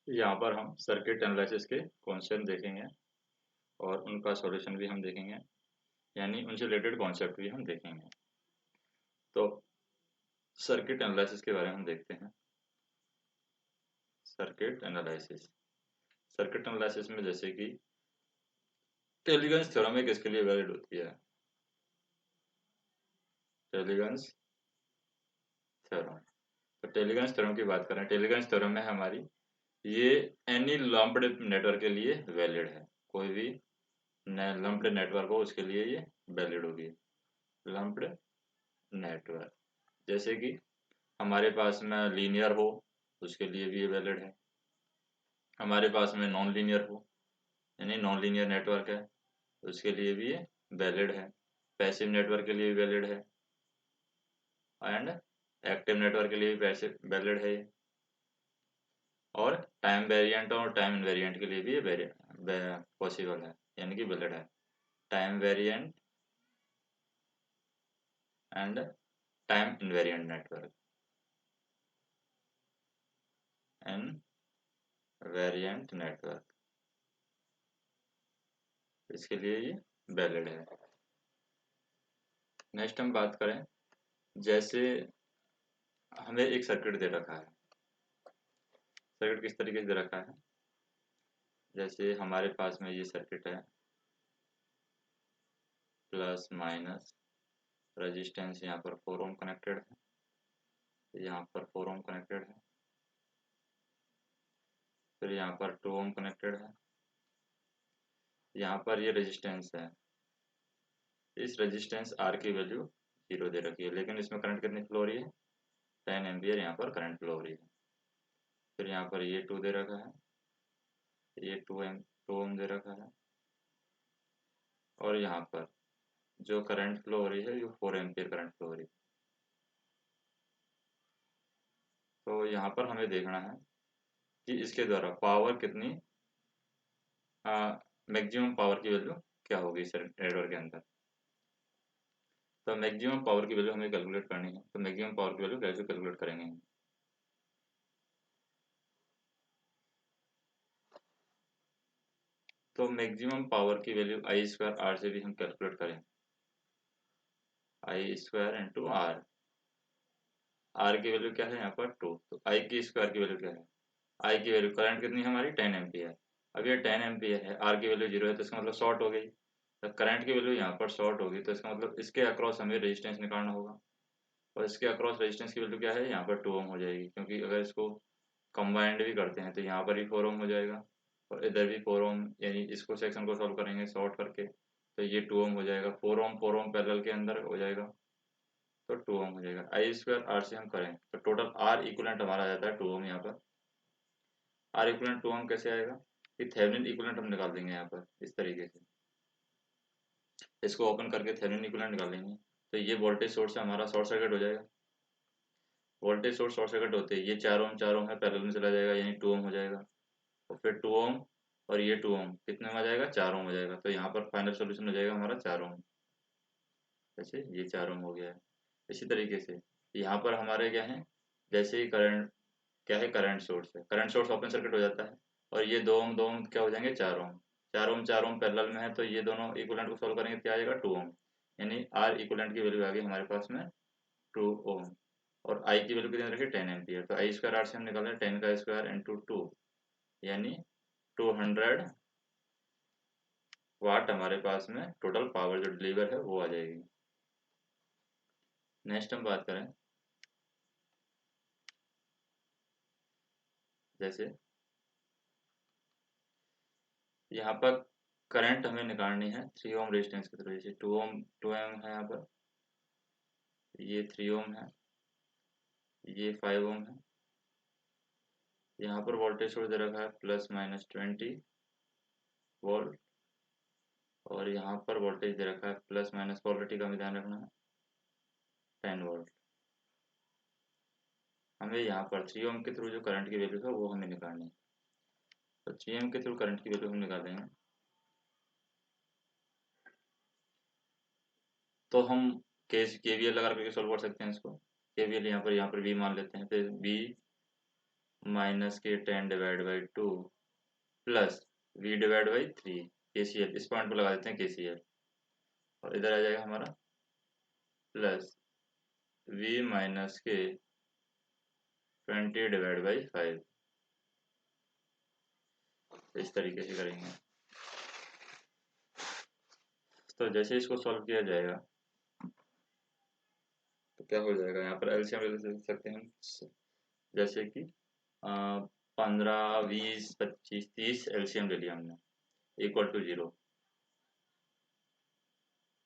यहाँ पर हम सर्किट एनालिसिस के क्वेश्चन देखेंगे और उनका सॉल्यूशन भी हम देखेंगे, यानी उनसे रिलेटेड कॉन्सेप्ट भी हम देखेंगे। तो सर्किट एनालिसिस के बारे में हम देखते हैं। सर्किट एनालिसिस, सर्किट एनालिसिस में जैसे कि टेलीगन्स थ्योरम एक किसके लिए वैलिड होती है? टेलीगन्स थ्योरम। तो टेलीगन्स थ्योरम की बात करें, टेलीगन्स थ्योरम में हमारी ये एनी लम्प्ड नेटवर्क के लिए वैलिड है। कोई भी लम्प्ड नेटवर्क हो उसके लिए ये वैलिड होगी। लम्प्ड नेटवर्क जैसे कि हमारे पास में लीनियर हो उसके लिए भी ये वैलिड है, हमारे पास में नॉन लीनियर हो यानी नॉन लीनियर नेटवर्क है उसके लिए भी ये वैलिड है, पैसिव नेटवर्क के लिए भी वैलिड है एंड एक्टिव नेटवर्क के लिए भी पैसिव वैलिड है, और टाइम वेरिएंट और टाइम इनवेरिएंट के लिए भी ये पॉसिबल है यानी कि वैलिड है। Time variant and time invariant network end variant network, इसके लिए ये वैलिड है। नेक्स्ट हम बात करें, जैसे हमें एक सर्किट दे रखा है, सर्किट किस तरीके से दे रखा है, जैसे हमारे पास में ये सर्किट है, प्लस माइनस रेजिस्टेंस यहाँ पर 4 ओम कनेक्टेड है, यहाँ पर 4 ओम कनेक्टेड है, फिर यहाँ पर 2 ओम कनेक्टेड है, यहाँ पर ये रेजिस्टेंस है, इस रेजिस्टेंस आर की वैल्यू 0 दे रखी है, लेकिन इसमें करंट कितनी फ्लो हो रही है, 10 एम्पियर यहाँ पर करंट फ्लो हो रही है। फिर यहाँ पर ये 2 दे रखा है, ये 2 ओम दे रखा है, और यहाँ पर जो करंट फ्लो हो रही है ये 4 एम्पियर करंट फ्लो हो रही है। तो यहाँ पर हमें देखना है कि इसके द्वारा पावर कितनी, मैक्सिमम पावर की वैल्यू क्या होगी इस नेटवर्क के अंदर। तो मैक्सिमम पावर की वैल्यू हमें कैलकुलेट करनी है, तो मैक्सिमम पावर की वैल्यू कैसे कैलकुलेट करेंगे। तो मैक्सिमम पावर की वैल्यू आई स्क्वायर आर से भी हम कैलकुलेट करें, आई स्क्वायर इंटू आर, आर की वैल्यू क्या है यहाँ पर 2, तो आई की स्क्वायर की वैल्यू क्या है, आई की वैल्यू करंट कितनी है हमारी 10 एम्पियर, अब ये 10 एम्पियर है, आर की वैल्यू 0 है तो इसका मतलब शॉर्ट हो गई, तो करंट की वैल्यू यहाँ पर शॉर्ट होगी तो इसका मतलब इसके अक्रॉस हमें रेजिस्टेंस निकालना होगा, और इसके अक्रॉस रेजिस्टेंस की वैल्यू क्या है यहाँ पर 2 ओम हो जाएगी, क्योंकि अगर इसको कंबाइंड भी करते हैं तो यहाँ पर भी 4 ओम हो जाएगा और इधर भी 4 ओम, यानी इसको सेक्शन को सॉल्व करेंगे शॉर्ट करके तो ये 2 ओम हो जाएगा, 4 ओम पैरेलल के अंदर हो जाएगा तो 2 ओम हो जाएगा। आई स्क्वायर आर से हम करें तो टोटल आर इक्वलेंट हमारा आ जाता है 2 ओम, यहाँ पर आर इक्वलेंट 2 ओम कैसे आएगा कि थेवेनिन इक्वलेंट हम निकाल देंगे यहाँ पर इस तरीके से, इसको ओपन करके थेवेनिन इक्वलेंट निकाल लेंगे तो ये वोल्टेज सोर्स हमारा शॉर्ट सर्किट हो जाएगा, वोल्टेज सोर्स शॉर्ट सर्किट होते हैं ये 4 ओम है पैरेलल में चला जाएगा यानी 2 ओम हो जाएगा, और फिर 2 ओम और ये 2 ओम कितने में आ जाएगा 4 ओम हो जाएगा, तो यहाँ पर फाइनल सोल्यूशन हो जाएगा हमारा 4 ओम, जैसे ये 4 ओम हो गया है। इसी तरीके से यहाँ पर हमारे क्या है, जैसे ही करंट क्या है, करंट सोर्स है, करंट सोर्स ओपन सर्किट हो जाता है और ये 2 ओम क्या हो जाएंगे 4 ओम, 4 ओम पैरेलल में है तो ये दोनों इक्विवेलेंट को सॉल्व करेंगे क्या आ जाएगा 2 ओम, यानी आर इक्विवेलेंट की वैल्यू आ गई हमारे पास में 2 ओम, और आई की वैल्यू कितनी रखी 10 एम्पियर, तो आई स्क्वायर आर से हम निकाल रहे हैं 10 का स्क्वायर इंटू 2 यानी 200 वाट हमारे पास में टोटल पावर जो डिलीवर है वो आ जाएगी। नेक्स्ट हम बात करें, जैसे यहाँ पर करंट हमें निकालनी है 3 ओम रेजिस्टेंस के थ्रू, जैसे 2 ओम है यहाँ पर, ये 3 ओम है, ये 5 ओम है, यहाँ पर वोल्टेज सोर्स दे रखा है प्लस माइनस 20 वोल्ट, और यहाँ पर वोल्टेज दे रखा है प्लस माइनस पोलरिटी का भी ध्यान रखना है 10 वोल्ट। हमें यहाँ पर 3 ओम के थ्रू जो करंट की वैल्यू है वो हमें निकालनी है, तो 3 ओम के थ्रू करंट की वैल्यू हम निकालेंगे, तो हम केवीएल लगा करके सॉल्व कर सकते हैं इसको, केवीएल यहाँ पर वी मान लेते हैं, फिर वी माइनस के 10/2 प्लस v/3 KCL, इस पॉइंट पर लगा देते हैं KCL, और इधर आ जाएगा हमारा प्लस v माइनस के 20/5, इस तरीके से करेंगे। तो जैसे इसको सॉल्व किया जाएगा तो क्या हो जाएगा, यहाँ पर एलसीएम ले सकते हैं हम, जैसे कि 15, 20, 25, 30 एलसीएम ले लिया हमने, इक्वल टू 0।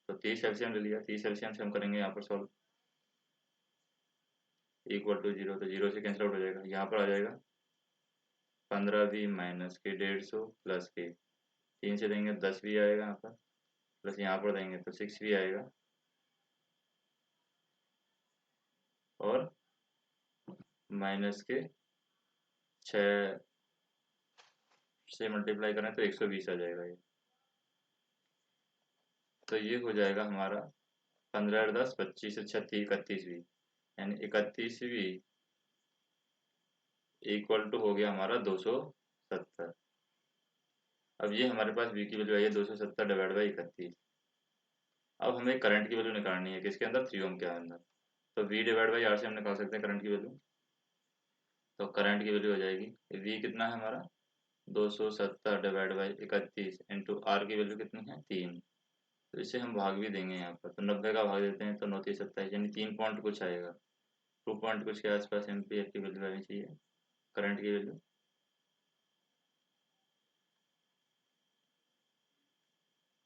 तो 30 एलसीएम ले लिया, 30 एलसीएम से हम करेंगे यहाँ पर सॉल्व, इक्वल टू 0, तो 0 से कैंसिल आउट हो जाएगा। यहाँ पर आ जाएगा 15v माइनस के 150 प्लस के 3 से देंगे 10 भी आएगा यहाँ पर, प्लस यहाँ पर देंगे तो 6 भी आएगा, और माइनस के 6 से मल्टीप्लाई करें तो 120 आ जाएगा ये। तो ये हो जाएगा हमारा 15 और 10 25 से 36 31वीं, यानी 31वीं इक्वल टू हो गया हमारा 270। अब ये हमारे पास v की वैल्यू आई है 270/31। अब हमें करंट की वैल्यू निकालनी है, किसके अंदर, 3 ओम के अंदर। तो v/r से हम निकाल सकते हैं करंट की वैल्यू। तो करंट की वैल्यू हो जाएगी, v कितना है हमारा 270/31 इंटू r की वैल्यू कितनी है 3। तो इसे हम भाग भी देंगे यहाँ पर, तो 90 का भाग देते हैं तो 9 3 27, यानी 3 पॉइंट कुछ आएगा, 2 पॉइंट कुछ के आसपास एम्पियर की वैल्यू आनी चाहिए, करंट की वैल्यू।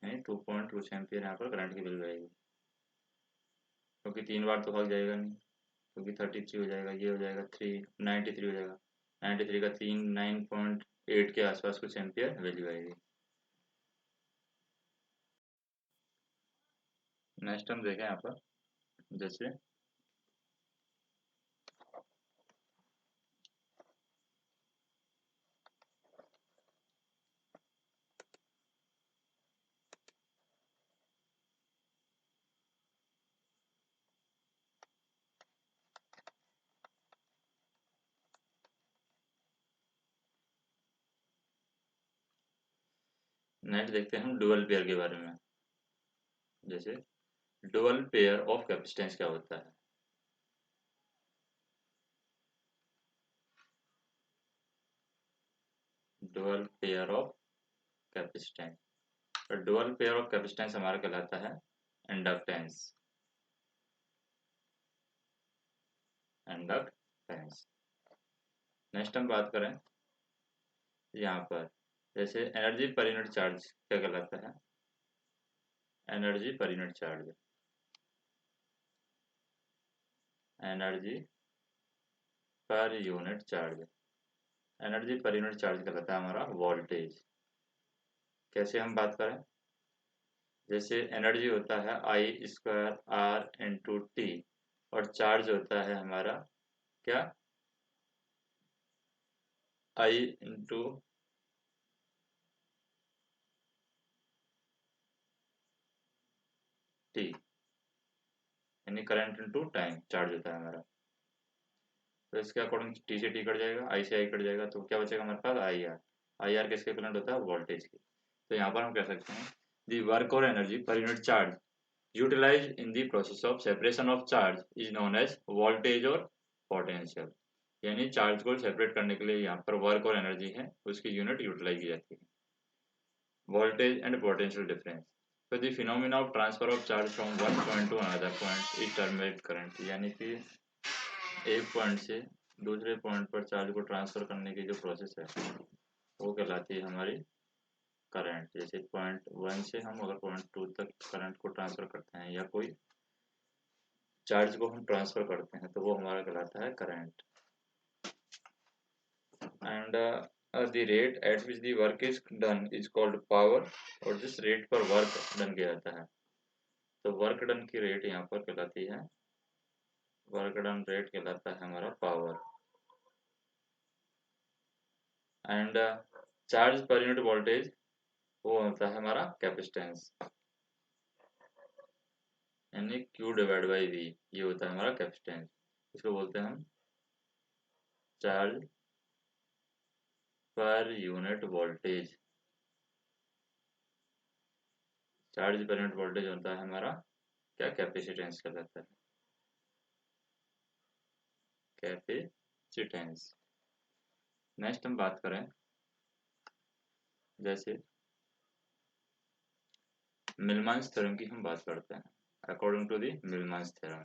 यानी 2 पॉइंट कुछ एम्पियर यहाँ पर करंट की वैल्यू आएगी, क्योंकि 3 बार तो भाग जाएगा नहीं, क्योंकि 33 हो जाएगा, ये हो जाएगा 93 हो जाएगा, 93 का 3 9.8 के आसपास कुछ एम्पियर वैल्यू आएगी। नेक्स्ट हम देखें यहाँ पर, जैसे नेक्स्ट देखते हैं हम डुअल पेयर के बारे में। जैसे डुअल पेयर ऑफ कैपेसिटेंस क्या होता है। डुअल पेयर ऑफ कैपेसिटेंस, तो डुअल पेयर ऑफ कैपेसिटेंस हमारा कहलाता है इंडक्टेंस। इंडक्टेंस। नेक्स्ट हम बात करें यहाँ पर, जैसे एनर्जी पर यूनिट चार्ज क्या कहलाता है, energy per unit charge. Energy per unit charge, energy per unit charge कहलाता है हमारा वोल्टेज। कैसे हम बात करें, जैसे एनर्जी होता है I²R/T, और चार्ज होता है हमारा क्या, I इंटू टी, यानी करंट इंटू टाइम चार्ज होता है हमारा। तो इसके अकॉर्डिंग टी से टी कट जाएगा, आई से आई कट जाएगा, तो क्या बचेगा हमारे पास आई आर किसके इक्विवेलेंट होता है, वोल्टेज की। तो यहाँ पर हम कह सकते हैं दी वर्क और energy per unit charge utilised in the process of separation of charge is known as voltage और पोटेंशियल। यानी चार्ज को सेपरेट करने के लिए यहाँ पर वर्क और एनर्जी है, उसकी यूनिट यूटिलाइज की जाती है। Voltage and potential difference, so the phenomena of transfer of charge from one point to another point is termed current। यानी कि एक पॉइंट से दूसरे पॉइंट पर चार्ज को ट्रांसफर करने की जो प्रोसेस है वो कहलाती है हमारी करंट। जैसे पॉइंट 1 से हम अगर पॉइंट 2 तक करंट को ट्रांसफर करते हैं या कोई चार्ज को हम ट्रांसफर करते हैं तो वो हमारा कहलाता है current. And the rate at which the work is done is called power, और जिस रेट पर वर्क डन किया जाता है तो वर्क डन की रेट यहाँ पर कहलाती है, वर्क डन रेट कहलाता है हमारा power. And charge per unit voltage वो होता है हमारा कैपेसिटेंस, यानी Q/V, ये होता है हमारा कैपेसिटेंस। इसको बोलते हैं हम charge per unit voltage, charge per unit voltage होता है हमारा क्या, कैपेसिटेंस कहलाता है, कैपेसिटेंस। नेक्स्ट हम बात करें जैसे मिलमांस थ्योरम की हम बात करते हैं। According to the Millman's theorem,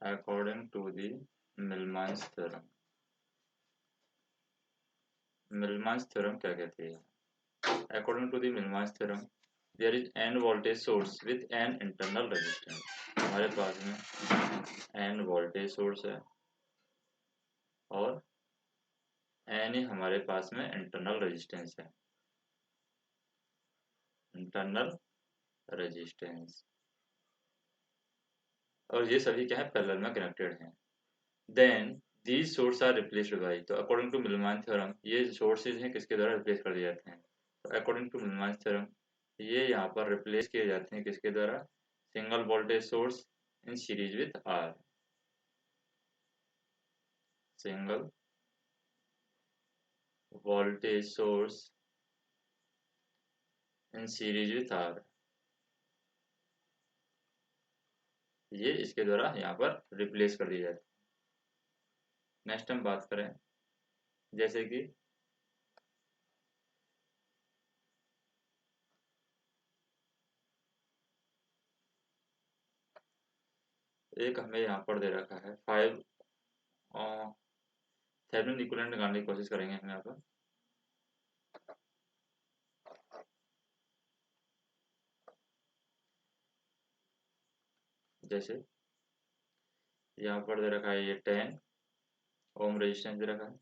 according to the Millman's theorem, Millman's theorem क्या कहती है? According to the Millman's theorem, there is n voltage source with n internal resistance. हमारे पास में n वोल्टेज सोर्स है और n ही हमारे पास में इंटरनल रेजिस्टेंस है, इंटरनल रेजिस्टेंस, और ये सभी क्या है, पैरेलल में कनेक्टेड हैं। Then these source are replaced by, तो अकॉर्डिंग टू मिलमान थ्योरम ये सोर्सेज हैं किसके द्वारा रिप्लेस कर दिए जाते हैं? तो अकॉर्डिंग टू मिलमान थ्योरम ये यहाँ पर रिप्लेस किए जाते हैं किसके द्वारा? Single voltage source in series with R, single voltage source in series with R, ये इसके द्वारा यहाँ पर रिप्लेस कर दिया जाता है। नेक्स्ट हम बात करें जैसे कि एक हमें यहाँ पर दे रखा है 5 थेवेनिन इक्विवेलेंट निकालने की कोशिश करेंगे हम यहाँ पर। जैसे यहाँ पर दे रखा है ये 10 ओम रेजिस्टेंस दे रखा है,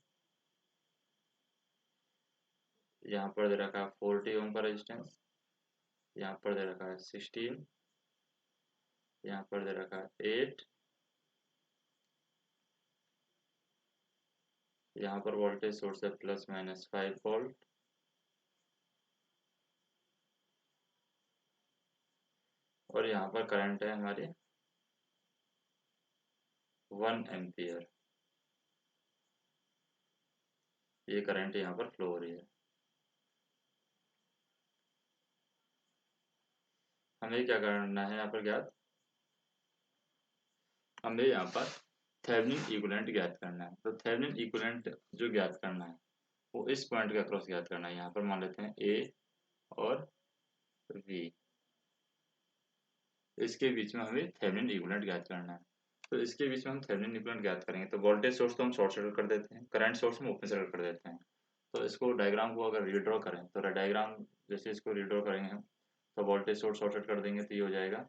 यहाँ पर दे रखा है 40 ओम का रेजिस्टेंस, यहाँ पर दे रखा है 16, यहाँ पर दे रखा है 8, यहाँ पर वोल्टेज सोर्स है प्लस माइनस 5 वोल्ट, और यहाँ पर करंट है हमारे 1 एम्पियर, ये करंट यहाँ पर फ्लो हो रही है। हमें क्या करना है यहाँ पर ज्ञात, हमें यहाँ पर थेवेनिन इक्विवेलेंट ज्ञात करना है। तो थेवेनिन इक्विवेलेंट जो ज्ञात करना है वो इस पॉइंट के अक्रॉस ज्ञात करना है। यहाँ पर मान लेते हैं ए और बी, इसके बीच में हमें थेवेनिन इक्विवेलेंट ज्ञात करना है। तो इसके बीच में हम थेवेनिन इक्विवेलेंट ज्ञात करेंगे तो वोल्टेज सोर्स तो हम शॉर्ट सर्किट कर देते हैं, करंट सोर्स हम ओपन सर्किट कर देते हैं। तो इसको डायग्राम को अगर रीड्रॉ करें तो डायग्राम जैसे इसको रीड्रॉ करेंगे हम, तो वोल्टेज सोर्स शॉर्ट सर्किट कर देंगे तो ये हो जाएगा,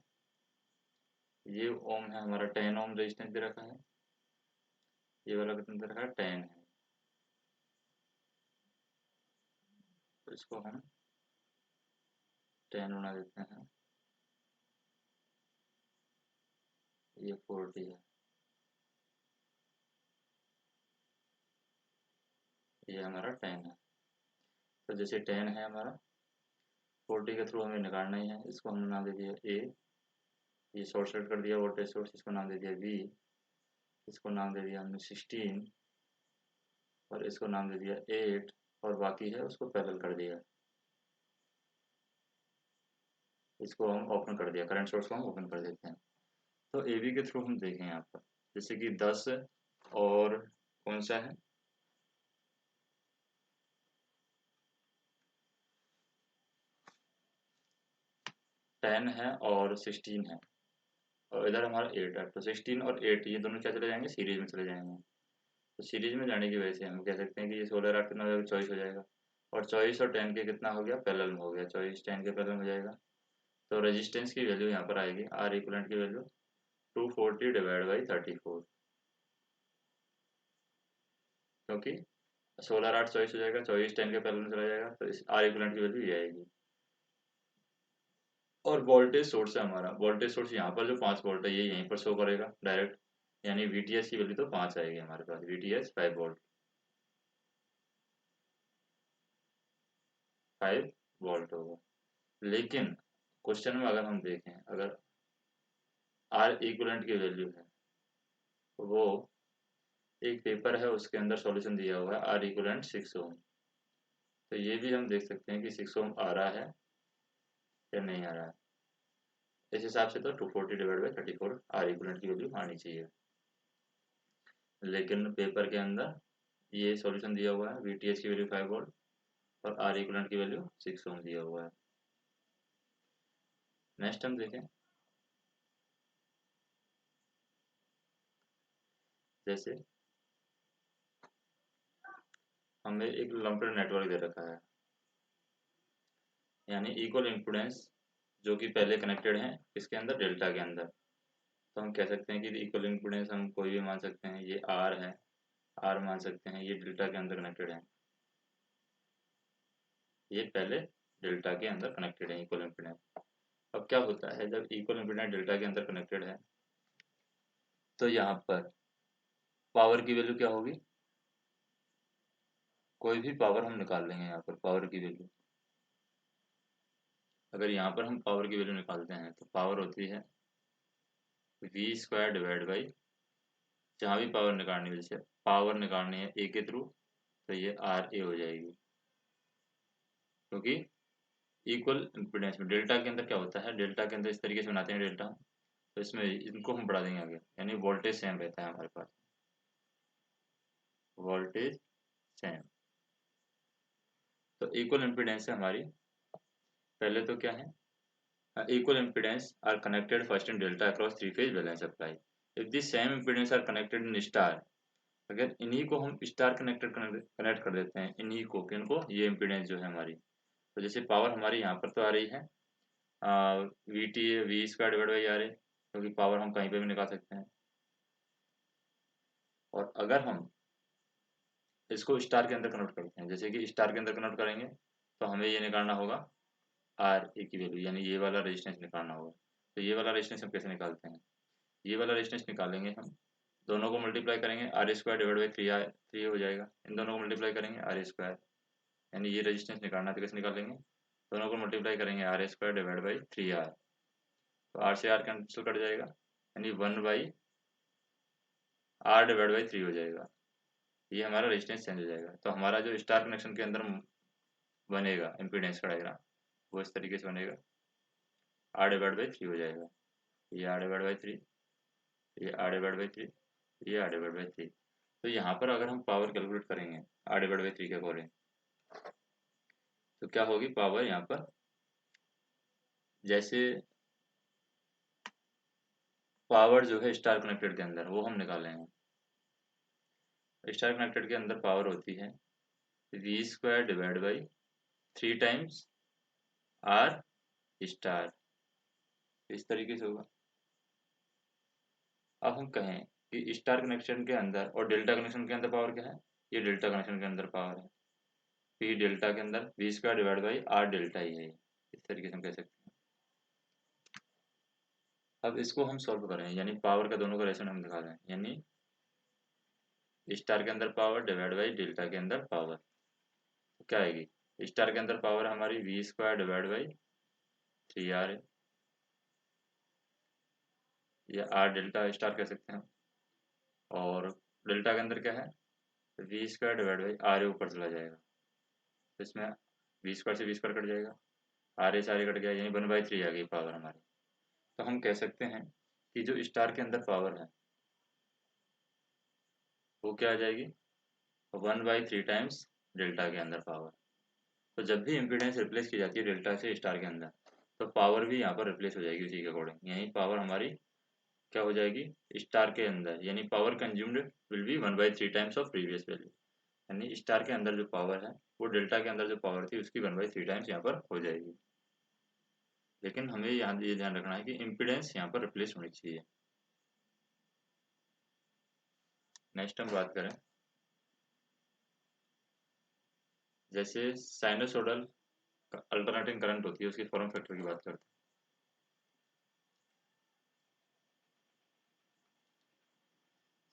ये ओम है हमारा 10 ओम रेजिस्टेंस दे रखा है, ये वाला कितना दे रखा है 10 है, तो इसको हम 10 बना देते हैं, ये 40 है, ये हमारा 10 है। तो जैसे 10 है हमारा, 40 के थ्रू हमें निकालना ही है, इसको हमने नाम दे दिया ए, ये शॉर्ट सर्किट कर दिया वोल्टेज सोर्स, इसको नाम दे दिया बी, इसको नाम दे दिया हमने 16, और इसको नाम दे दिया 8, और बाकी है उसको पैरेलल कर दिया, इसको हम ओपन कर दिया, करंट सोर्स को हम ओपन कर देते हैं। तो ए बी के थ्रू हम देखें यहाँ पर जैसे कि 10 और कौन सा है 10 है और 16 है, और इधर हमारा 8 है, तो 16 और 8 ये दोनों क्या चले जाएंगे, सीरीज में चले जाएंगे। तो सीरीज में जाने की वजह से हम कह सकते हैं कि ये 16 आठ कितना हो जाएगा, 24 हो जाएगा, और 24 और 10 के कितना हो गया, पैरेलल में हो गया, 24 10 के पैरेलल हो जाएगा। तो रेजिस्टेंस की वैल्यू यहाँ पर आएगी, आर इक्वलेंट की वैल्यू 240 डिवाइड बाई 34, क्योंकि 16 8 24 हो जाएगा, 24 10 के पैरेलल में चला जाएगा, तो इस आर इक्वलेंट की वैल्यू ये आएगी। और वोल्टेज सोर्स है हमारा, वोल्टेज सोर्स यहाँ पर जो 5 वोल्ट है ये यहीं पर शो करेगा डायरेक्ट, यानी वीटीएस की वैल्यू तो 5 आएगी हमारे पास, वीटीएस 5 वोल्ट, 5 वोल्ट होगा। लेकिन क्वेश्चन में अगर हम देखें, अगर आर इक्विवेलेंट की वैल्यू है वो एक पेपर है उसके अंदर सॉल्यूशन दिया हुआ है आर इक्वलेंट 6 ओम। तो ये भी हम देख सकते हैं कि 6 ओम आ रहा है या नहीं आ रहा है। इस हिसाब से तो 240 डिवाइड बाई 34 आर इक्वलेंट की वैल्यू आनी चाहिए। लेकिन पेपर के अंदर ये सॉल्यूशन दिया हुआ है, वीटीएच की वैल्यू 5 वोल्ट और आर इक्वलेंट की वैल्यू 6 ओम दिया हुआ है। नेक्स्ट हम देखें, जैसे हमें एक लंप्ड नेटवर्क दे रखा है, यानी इक्वल इम्पोर्टेंस जो कि पहले कनेक्टेड है इसके अंदर डेल्टा के अंदर। तो हम कह सकते हैं कि इक्वल इम्पोर्टेंस हम कोई भी मान सकते हैं, ये आर है, आर मान सकते हैं, ये डेल्टा के अंदर कनेक्टेड है, ये पहले डेल्टा के अंदर कनेक्टेड है इक्वल इम्पोर्टेंस। अब क्या होता है जब इक्वल इम्पोर्टेंस डेल्टा के अंदर कनेक्टेड है तो यहाँ पर पावर की वैल्यू क्या होगी, कोई भी पावर हम निकाल लेंगे यहाँ पर पावर की वैल्यू। अगर यहाँ पर हम पावर की वैल्यू निकालते हैं तो पावर होती है वी स्क्वायर डिवाइड बाई, जहाँ भी पावर निकालनी है, जैसे पावर निकालनी है ए के थ्रू तो ये आर ए हो जाएगी, क्योंकि इक्वल इम्पीडेंस में डेल्टा के अंदर क्या होता है, डेल्टा के अंदर इस तरीके से बनाते हैं डेल्टा, तो इसमें इनको हम बढ़ा देंगे आगे, यानी वोल्टेज सेम रहता है हमारे पास, वोल्टेज सेम। तो इक्वल इम्पीडेंस है हमारी, पहले तो क्या है, equal impedance are connected first in delta across three phase balance supply. If the same impedance are connected in star, अगर इन्हीं को हम स्टार कनेक्ट कर देते हैं, इन्हीं को किनको, ये इम्पीडेंस जो है हमारी, तो जैसे पावर हमारी यहाँ पर तो आ रही है V T V square divide by R A, क्योंकि पावर हम कहीं पे भी निकाल सकते हैं। और अगर हम इसको स्टार के अंदर कन्वर्ट करते हैं, जैसे कि स्टार के अंदर कन्वर्ट करेंगे तो हमें ये निकालना होगा आर ए की वैल्यू, यानी ये वाला रेजिस्टेंस निकालना होगा। तो ये वाला रेजिस्टेंस हम कैसे निकालते हैं, ये वाला रेजिस्टेंस निकालेंगे हम, दोनों को मल्टीप्लाई करेंगे R square divide by three हो जाएगा, इन दोनों को मल्टीप्लाई करेंगे आर स्क्वायर, यानी ये रेजिस्टेंस निकालना है तो कैसे निकालेंगे, दोनों को मल्टीप्लाई करेंगे R square divide by 3r, तो आर से आर कैंसिल कट जाएगा, यानी 1/r डिवाइड बाई 3 हो जाएगा, ये हमारा रेजिस्टेंस चेंज हो जाएगा। तो हमारा जो स्टार कनेक्शन के अंदर बनेगा इम्पीडेंस का डायग्राम वो इस तरीके से बनेगा, r डिवाइड बाई 3 हो जाएगा, ये r डिवाइड बाई 3, ये r डिवाइड बाई 3, ये r डिवाइड बाई 3। तो यहाँ पर अगर हम पावर कैलकुलेट करेंगे r डिवाइड बाई 3 के अकॉर्डिंग तो क्या होगी पावर, यहाँ पर जैसे पावर जो है स्टार कनेक्टेड के अंदर वो हम निकालेंगे, स्टार कनेक्टेड के अंदर पावर होती है V square divide by 3 times R star, इस तरीके से होगा। अब हम कहें कि स्टार कनेक्शन के अंदर और डेल्टा कनेक्शन के अंदर पावर क्या है, ये डेल्टा कनेक्शन के अंदर पावर है, पी डेल्टा के अंदर V square divide by R delta ही है, इस तरीके से हम कह सकते हैं। अब इसको हम सॉल्व करें, यानी पावर का दोनों का रेशन हम दिखा दें, यानी स्टार के अंदर पावर डिवाइड बाई डेल्टा के अंदर पावर, तो क्या आएगी, स्टार के अंदर पावर हमारी we square divide by 3r है, या आर डेल्टा स्टार कह सकते हैं, और डेल्टा के अंदर क्या है V square divide by R A ऊपर चला जाएगा, तो इसमें वी स्क्वायर से वी स्क्वायर कट जाएगा, आर ए से आर ए कट गया, यानी 1/3 आ गई पावर हमारी। तो हम कह सकते हैं कि जो स्टार के अंदर पावर है वो क्या आ जाएगी 1/3 टाइम्स डेल्टा के अंदर पावर। तो जब भी इम्पीडेंस रिप्लेस की जाती है डेल्टा से स्टार के अंदर तो पावर भी यहाँ पर रिप्लेस हो जाएगी उसी के अकॉर्डिंग, यही पावर हमारी क्या हो जाएगी स्टार के अंदर, यानी power consumed will be 1/3 times of previous value, यानी स्टार के अंदर जो पावर है वो डेल्टा के अंदर जो पावर थी उसकी 1/3 टाइम्स यहाँ पर हो जाएगी। लेकिन हमें यहाँ ये ध्यान रखना है कि इम्पीडेंस यहाँ पर रिप्लेस होनी चाहिए। नेक्स्ट हम बात करें, जैसे साइनोसोडल अल्टरनेटिंग करंट होती है उसकी फॉर्म फैक्टर की बात करते हैं।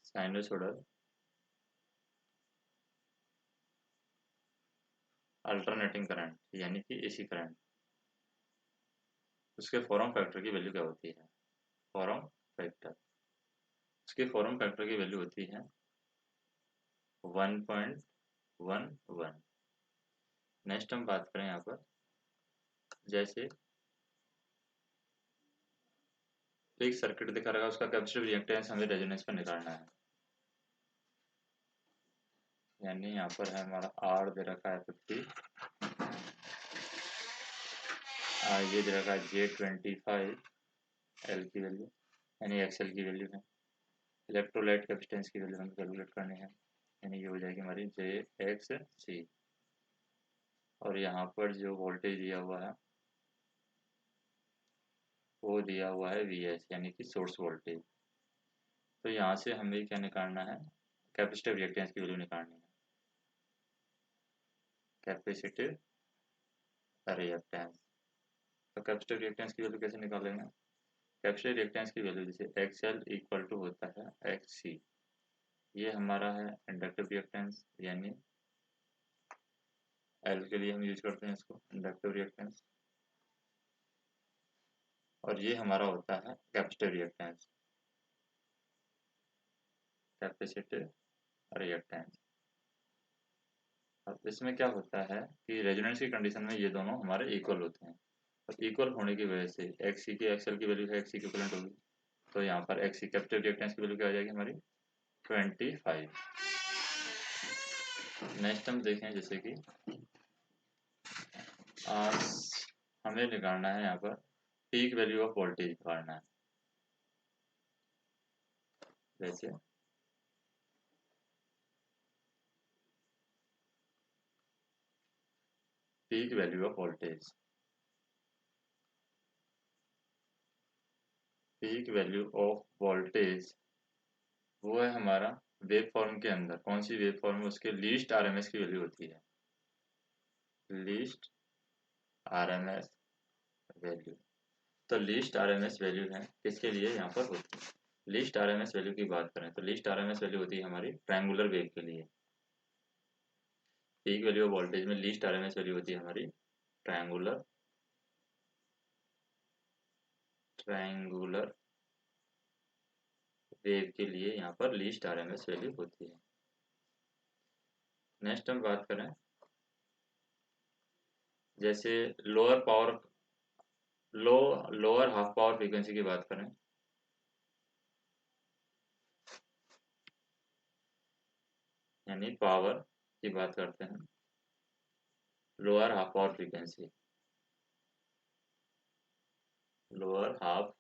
साइनोसोडल अल्टरनेटिंग करंट यानी कि एसी करंट, उसके फॉर्म फैक्टर की वैल्यू क्या होती है, फॉर्म फैक्टर, उसके फॉर्म फैक्टर की वैल्यू होती है 1.11। नेक्स्ट हम बात करें यहाँ पर, जैसे एक सर्किट दिखा रहा है, उसका कैपेसिटिव रिएक्टेंस हमें रेजोनेंस पर निकालना है। यानी यहाँ पर है हमारा R दे रखा है 50, ये दे रखा है J25 L की वैल्यू, यानी XL की वैल्यू है। इलेक्ट्रोलाइट कैपेसिटेंस की वैल्यू हमें कैलकुलेट करनी है, यानी ये हो जाएगी हमारी JXC। और यहाँ पर जो वोल्टेज दिया हुआ है वो दिया हुआ है VS, यानी कि सोर्स वोल्टेज। तो यहाँ से हमें क्या निकालना है, कैपेसिटिव रिएक्टेंस की वैल्यू निकालनी है। कैपेसिटिव रिएक्टेंस, तो कैपेसिटिव रिएक्टेंस की वैल्यू कैसे निकालेंगे? कैपेसिटिव रिएक्टेंस की वैल्यू जैसे XL इक्वल टू होता है XC। ये हमारा है इंडक्टिव रिएक्टेंस, यानी L के लिए हम यूज करते हैं इसको, इंडक्टिव रिएक्टेंस। और ये हमारा होता है कैपेसिटिव रिएक्टेंस, कैपेसिटिव रिएक्टेंस। अब इसमें क्या होता है कि रेजोनेंस की कंडीशन में ये दोनों हमारे इक्वल होते हैं। और इक्वल होने की वजह से XC की XL की वैल्यू है XC की इक्वलेंट होगी, तो यहाँ पर XC कैपेसिटिव रिएक्टेंस की वैल्यू क्या आ जाएगी हमारी 25। नेक्स्ट हम देखें, जैसे कि हमें निकालना है यहाँ पर पीक वैल्यू ऑफ वोल्टेज निकालना है। जैसे peak value of voltage, peak value of voltage वो है हमारा वेव फॉर्म के अंदर कौन सी वेव फॉर्म है, उसके लीस्ट RMS की वैल्यू होती है, लीस्ट RMS वैल्यू। तो लीस्ट RMS वैल्यू है किसके लिए यहाँ पर होती है? लीस्ट RMS वैल्यू की बात करें तो लीस्ट RMS वैल्यू होती है हमारी ट्रायंगुलर वेव के लिए। पीक वैल्यू ऑफ वोल्टेज में लीस्ट RMS वैल्यू होती है हमारी ट्रायंगुलर ट्रायंगुलर वेव के लिए यहाँ पर लीस्ट RMS वैल्यू होती है। नेक्स्ट हम बात करें, जैसे lower power lower half power frequency की बात करें, यानी पावर की बात करते हैं, lower half power frequency, lower half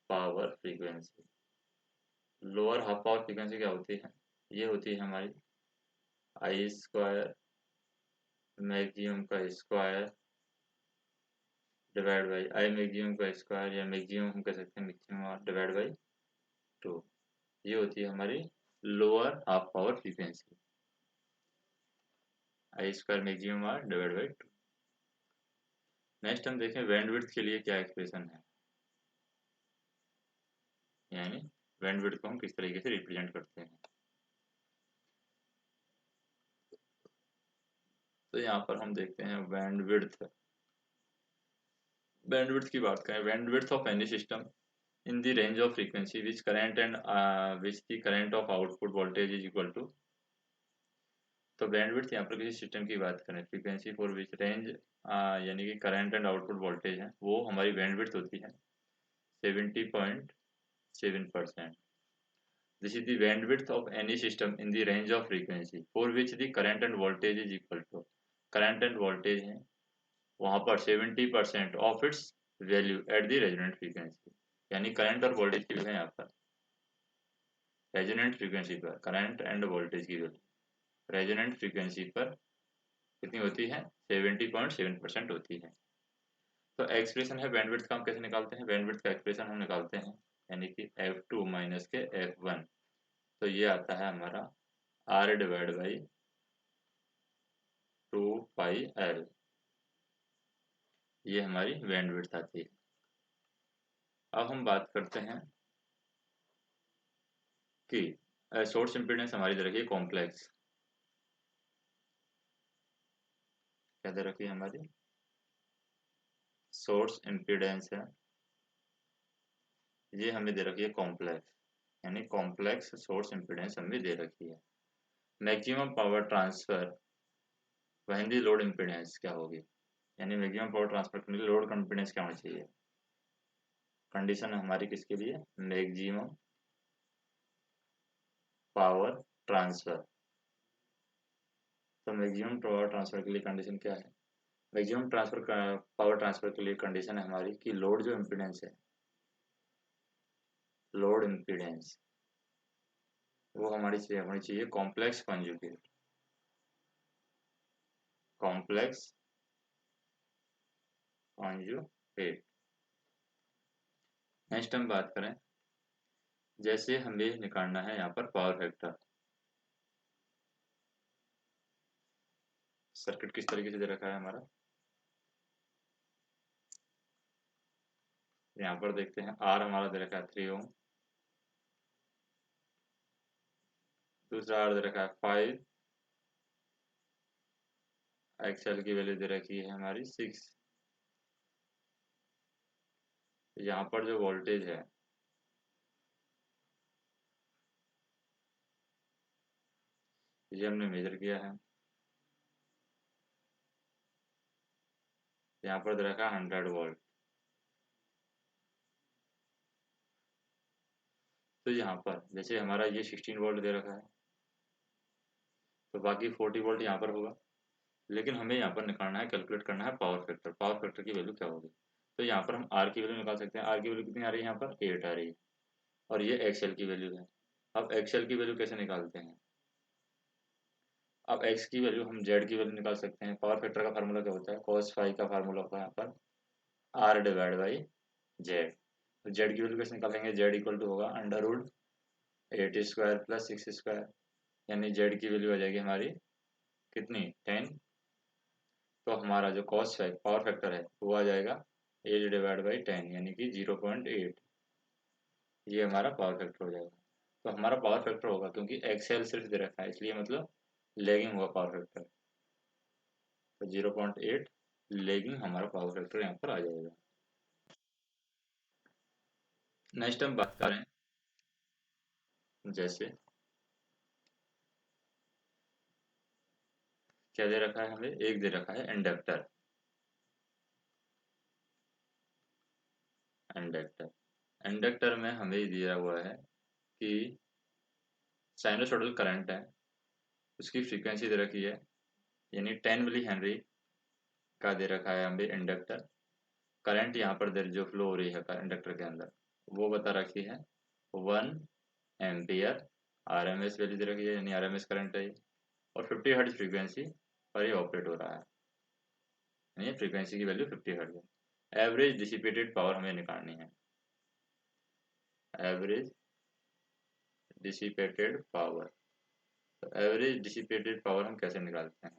power frequency. Lower half power frequency क्या होती है? ये होती है हमारी आई स्क्वायर मैक्सिमम का square divide by I maximum का स्क्वायर, या मैक्सिमम हम कह सकते हैं मैक्सिमम डिवाइड बाई 2। ये होती है हमारी lower half power frequency, I square maximum R divide by 2। Next हम देखें बैंडविड्थ के लिए क्या एक्सप्रेशन है, यानी बैंडविड्थ को हम किस तरीके से रिप्रेजेंट करते हैं। तो यहाँ पर हम देखते हैं बैंडविड्थ की बात करें, bandwidth of any system in the range of frequency which current and which the current of output voltage is equal to। तो बैंडविड्थ यहाँ पर किसी सिस्टम की बात करें, फ्रीक्वेंसी फॉर विच रेंज यानी कि करंट एंड आउटपुट वोल्टेज है, वो हमारी बैंडविड्थ होती है 70.7%। This is the bandwidth of any system in the range of frequency for which the current and voltage is equal to. Current and voltage है वहाँ पर 70% of its value at the resonant frequency, यानी current और voltage की value यहाँ पर resonant frequency पर current and voltage की वैल्यू रेजोनेंट फ्रीक्वेंसी पर कितनी होती है? 70.7% होती है। तो एक्सप्रेशन है बैंडविड्थ का, हम कैसे निकालते हैं? बैंडविड्थ का एक्सप्रेशन हम निकालते हैं यानी कि F2 माइनस के F1, तो ये आता है हमारा R डिवाइड बाई 2πL, ये हमारी बैंडविड्थ आती है। अब हम बात करते हैं कि सोर्स इम्पीडेंस हमारी दे रखी है कॉम्प्लेक्स, क्या दे रखी है हमारी? सोर्स इम्पीडेंस है, ये हमें दे रखी है कॉम्प्लेक्स, यानी कॉम्प्लेक्स सोर्स इम्पीडेंस हमें दे रखी है। Maximum power transfer when the load impedance क्या होगी, यानी मैक्सिमम पावर ट्रांसफर करने के लिए लोड इम्पीडेंस क्या होनी चाहिए। कंडीशन है हमारी किसके लिए, मैक्सिमम पावर ट्रांसफर। तो मैक्सिमम पावर ट्रांसफर के लिए कंडीशन क्या है, मैक्सिमम ट्रांसफर पावर ट्रांसफर के लिए कंडीशन है हमारी कि लोड जो इम्पीडेंस है, लोड इम्पीडेंस वो हमारी होनी चाहिए complex conjugate, complex conjugate. Next हम बात करें, जैसे हमें निकालना है यहाँ पर पावर फैक्टर। सर्किट किस तरीके से दे रखा है हमारा, यहाँ पर देखते हैं आर हमारा दे रखा है 3 ओम, दूसरा आर दे रखा है 5, एक्सएल की वैल्यू दे रखी है हमारी 6। यहाँ पर जो वोल्टेज है ये हमने मेजर किया है, यहाँ पर दे रखा है 100 वोल्ट। तो यहाँ पर जैसे हमारा ये 16 वोल्ट दे रखा है, तो बाकी 40 वोल्ट यहाँ पर होगा, लेकिन हमें यहाँ पर निकालना है, कैलकुलेट करना है पावर फैक्टर। पावर फैक्टर की वैल्यू क्या होगी, तो यहाँ पर हम आर की वैल्यू निकाल सकते हैं। आर की वैल्यू कितनी आ रही है, यहाँ पर 8 आ रही है, और ये एक्सएल की वैल्यू है। अब एक्सएल की वैल्यू कैसे निकालते हैं, अब एक्स की वैल्यू हम जेड की वैल्यू निकाल सकते हैं। पावर फैक्टर का फार्मूला क्या होता है, cos फाई का फार्मूला होता है यहाँ पर आर डिवाइड बाई जेड। तो जेड की वैल्यू कैसे निकालेंगे, जेड इक्वल टू होगा under root 8 square plus 6 square, यानी जेड की वैल्यू आ जाएगी हमारी कितनी 10। तो हमारा जो कॉस है पावर फैक्टर है वो आ जाएगा 8 डिवाइड बाई 10 यानी कि 0.8, ये हमारा पावर फैक्टर हो जाएगा। तो हमारा पावर फैक्टर होगा, क्योंकि एक्सएल सिर्फ दे रखा है इसलिए मतलब लैगिंग होगा पावर फैक्टर, तो 0.8 लेगिंग हमारा पावर फैक्टर यहाँ पर आ जाएगा। नेक्स्ट हम बात करें, जैसे क्या दे रखा है हमें, एक दे रखा है इंडक्टर। इंडक्टर इंडक्टर में हमें दिया हुआ है कि साइनोसॉइडल करंट है, उसकी फ्रीक्वेंसी दे रखी है, यानी 10 मिली हेनरी का दे रखा है हमें इंडक्टर। करंट यहाँ पर जो फ्लो हो रही है इंडक्टर के अंदर वो बता रखी है 1 एम्पियर। आरएमएस वैल्यू दे रखी है, यानी आरएमएस करंट है ये, और 50 हर्ट्ज फ्रीक्वेंसी पर ये ऑपरेट हो रहा है, यानी फ्रीक्वेंसी की वैल्यू 50 हर्ट्ज है। एवरेज डिसिपेटेड पावर हमें निकालनी है, एवरेज डिसिपेटेड पावर। तो एवरेज डिसिपेटेड पावर हम कैसे निकालते हैं,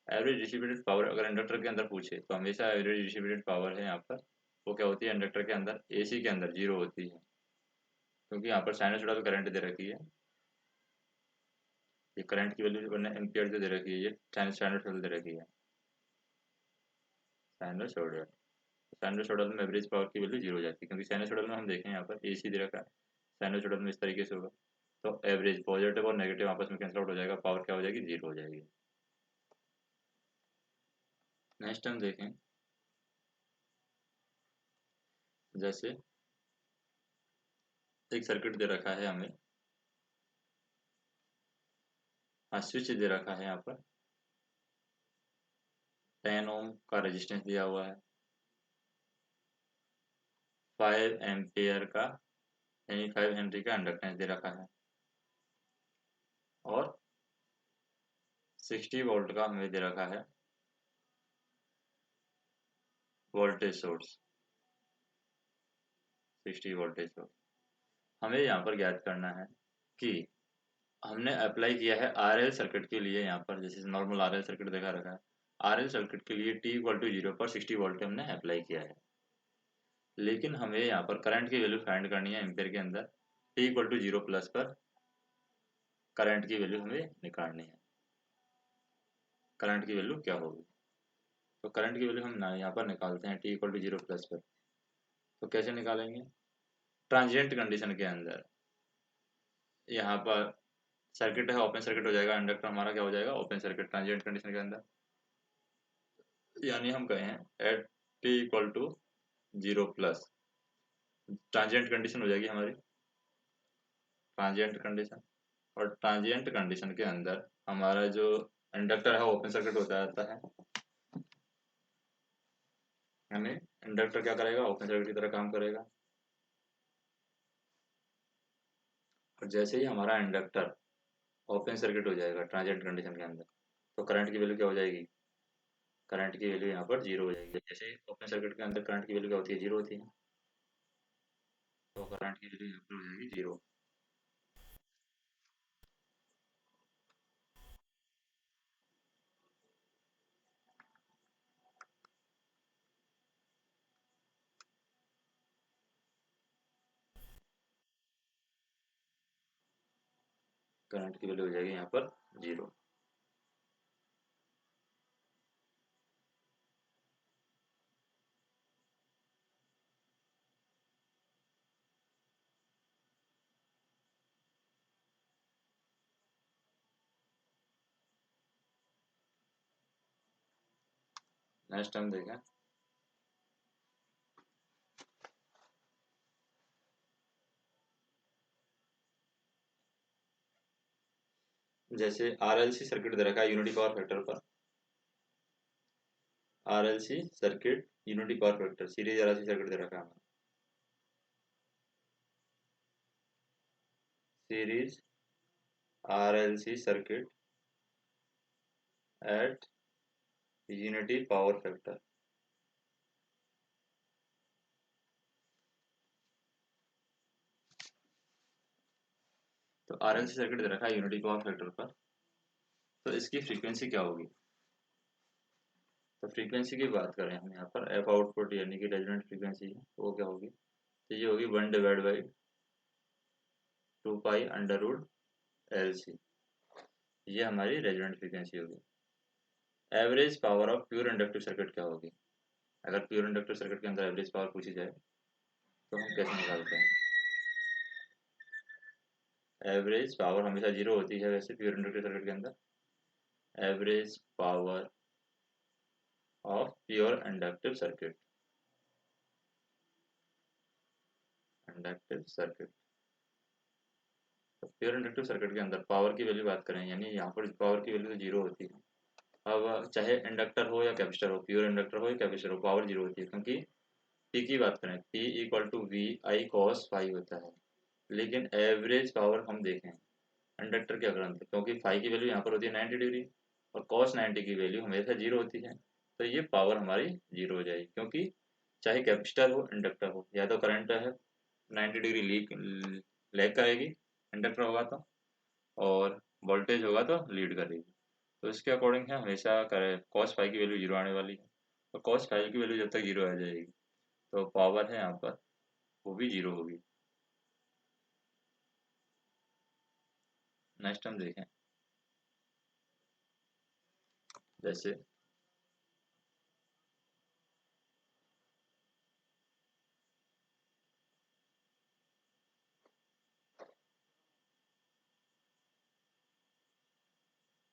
एवरेज डिसिपेटेड पावर अगर इंडक्टर के अंदर पूछे तो हमेशा एवरेज डिसिपेटेड पावर है यहाँ पर वो क्या होती है, इंडक्टर के अंदर एसी के अंदर 0 होती है, क्योंकि यहाँ पर साइनसॉइडल करंट दे रखी है। ये करंट की वैल्यू वरना एम्पियर जो दे रखी है, ये साइनसॉइडल दे रखी है, साइनसॉइडल। साइनसॉइडल में एवरेज पावर की वैल्यू 0 हो जाती है, क्योंकि साइनसॉइडल में हम देखें यहाँ पर एसी दे रखा है, साइनसॉइडल में इस तरीके से होगा, तो एवरेज पॉजिटिव और नेगेटिव आपस में कैंसिल आउट हो जाएगा, पावर क्या हो जाएगी, 0 हो जाएगी। नेक्स्ट हम देखें, जैसे एक सर्किट दे रखा है हमें, हाँ स्विच दे रखा है यहाँ पर, 10 ओम का रेजिस्टेंस दिया हुआ है, 5 एम्पियर का यानी 5 हेनरी का इंडक्टेंस दे रखा है, और 60 वोल्ट का हमें दे रखा है वोल्टेज सोर्स, 60 वोल्टेज सोर्स। हमें यहाँ पर ज्ञात करना है कि हमने अप्लाई किया है आरएल सर्किट के लिए, यहाँ पर जैसे नॉर्मल आरएल सर्किट देखा रखा है, आरएल सर्किट के लिए t इक्वल टू 0 पर 60 वोल्ट हमने अप्लाई किया है, लेकिन हमें यहाँ पर करंट की वैल्यू फाइंड करनी है एम्पियर के अंदर, t इक्वल टू 0 प्लस पर करंट की वैल्यू हमें निकालनी है। करंट की वैल्यू क्या होगी, तो करंट की वैल्यू हम ना यहाँ पर निकालते हैं t इक्वल टू 0 प्लस पर। तो कैसे निकालेंगे, ट्रांजिएंट कंडीशन के अंदर, यहाँ पर सर्किट है, ओपन सर्किट हो जाएगा, इंडक्टर हमारा क्या हो जाएगा, ओपन सर्किट ट्रांजिएंट कंडीशन के अंदर। यानी हम कहें at T equal to 0 plus transient condition हो जाएगी हमारी, ट्रांजिएंट कंडीशन। और ट्रांजिएंट कंडीशन के अंदर हमारा जो इंडक्टर है ओपन सर्किट हो जाता है, यानी इंडक्टर क्या करेगा, ओपन सर्किट की तरह काम करेगा। और जैसे ही हमारा इंडक्टर ओपन सर्किट हो जाएगा ट्रांजिएंट कंडीशन के अंदर, तो करंट की वैल्यू क्या हो जाएगी, करंट की वैल्यू यहाँ पर जीरो हो जाएगी। जैसे ओपन सर्किट के अंदर करंट की वैल्यू क्या होती है, जीरो होती है, तो करंट की वैल्यू यहाँ पर हो जाएगी जीरो। करंट की वैल्यू हो जाएगी यहाँ पर जीरो। नेक्स्ट हम देखें, जैसे आरएलसी सर्किट दे रखा है यूनिटी पावर फैक्टर पर, RLC circuit unity power factor series RLC circuit दे रखा है हमें, series RLC circuit at unity power factor. तो आरएलसी सर्किट दे रखा है यूनिटी पावर फैक्टर पर, तो इसकी फ्रीक्वेंसी क्या होगी। तो फ्रीक्वेंसी की बात करें हम यहाँ पर, एफ आउटपुट यानी कि रेजोनेंट फ्रीक्वेंसी है, तो वो क्या होगी, तो ये होगी 1/2 पाई √LC, ये हमारी रेजोनेंट फ्रीक्वेंसी होगी। Average power of pure inductive circuit क्या होगी, अगर प्योर इंडक्टिव सर्किट के अंदर एवरेज पावर पूछी जाए तो हम कैसे निकालते हैं। एवरेज पावर हमेशा जीरो होती है वैसे प्योर इंडक्टिव सर्किट के अंदर, average power of pure inductive circuit, inductive circuit. तो प्योर इंडक्टिव सर्किट के अंदर पावर की वैल्यू बात करें, यानी यहाँ पर पावर की वैल्यू तो जीरो होती है। अब चाहे इंडक्टर हो या कैपेसिटर हो, प्योर इंडक्टर हो या कैपेसिटर हो, पावर जीरो होती है, क्योंकि पी की बात करें, P equal to V I cos phi होता है। लेकिन एवरेज पावर हम देखें इंडक्टर के अगर, क्योंकि फाई की वैल्यू यहाँ पर होती है 90 डिग्री और कॉस 90 की वैल्यू हमेशा जीरो होती है, तो ये पावर हमारी जीरो हो जाएगी। क्योंकि चाहे कैपेसिटर हो इंडक्टर हो, या तो करंट है 90 डिग्री लैग करेगी इंडक्टर होगा तो, और वोल्टेज होगा तो लीड करेगी। तो इसके अकॉर्डिंग है हमेशा करे कॉस फाई की वैल्यू जीरो आने वाली है, तो कॉस फाई की वैल्यू जब तक जीरो आ जाएगी तो पावर है यहाँ पर वो भी जीरो होगी। नेक्स्ट हम देखें, जैसे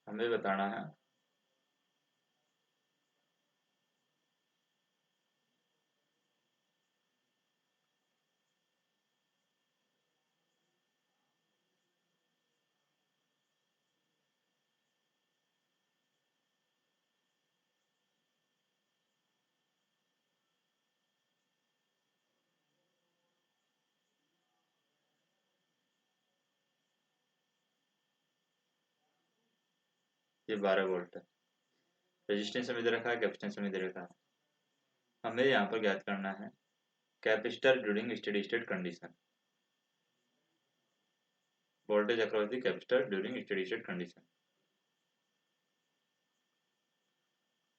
हमें बताना है ये 12 वोल्ट है, रेजिस्टेंस में दे रखा है, कैपेसिटेंस में दे रखा है। हमें यहाँ पर ज्ञात करना है capacitor during steady state condition, voltage across the capacitor during steady state condition,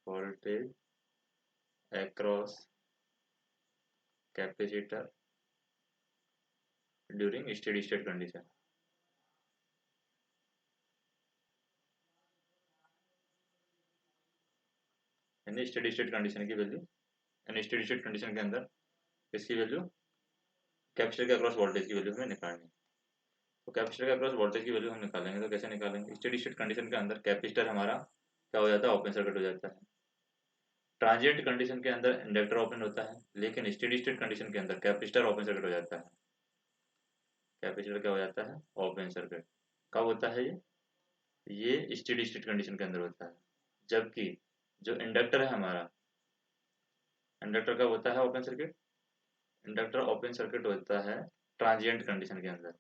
voltage across capacitor during steady state condition. यानी स्टेडी स्टेट कंडीशन की वैल्यू, यानी स्टेडी स्टेट कंडीशन के अंदर इसकी वैल्यू कैपेसिटर के अक्रॉस वोल्टेज की value हमें निकालनी है। तो कैपेसिटर के अक्रॉस वोल्टेज की वैल्यू हम निकालेंगे, तो कैसे निकालेंगे? स्टेडी स्टेट कंडीशन के अंदर कैपेसिटर हमारा क्या हो जाता है? ओपन सर्किट हो जाता है। ट्रांजिएंट कंडीशन के अंदर इंडक्टर ओपन होता है, लेकिन स्टेडी स्टेट कंडीशन के अंदर कैपेसिटर ओपन सर्किट हो जाता है। कैपेसिटर क्या हो जाता है? Open circuit. कब होता है ये स्टेडी स्टेट कंडीशन के अंदर होता है। जबकि जो इंडक्टर है हमारा, इंडक्टर कब होता है open circuit? Inductor open circuit होता है ट्रांजिएंट कंडीशन के अंदर,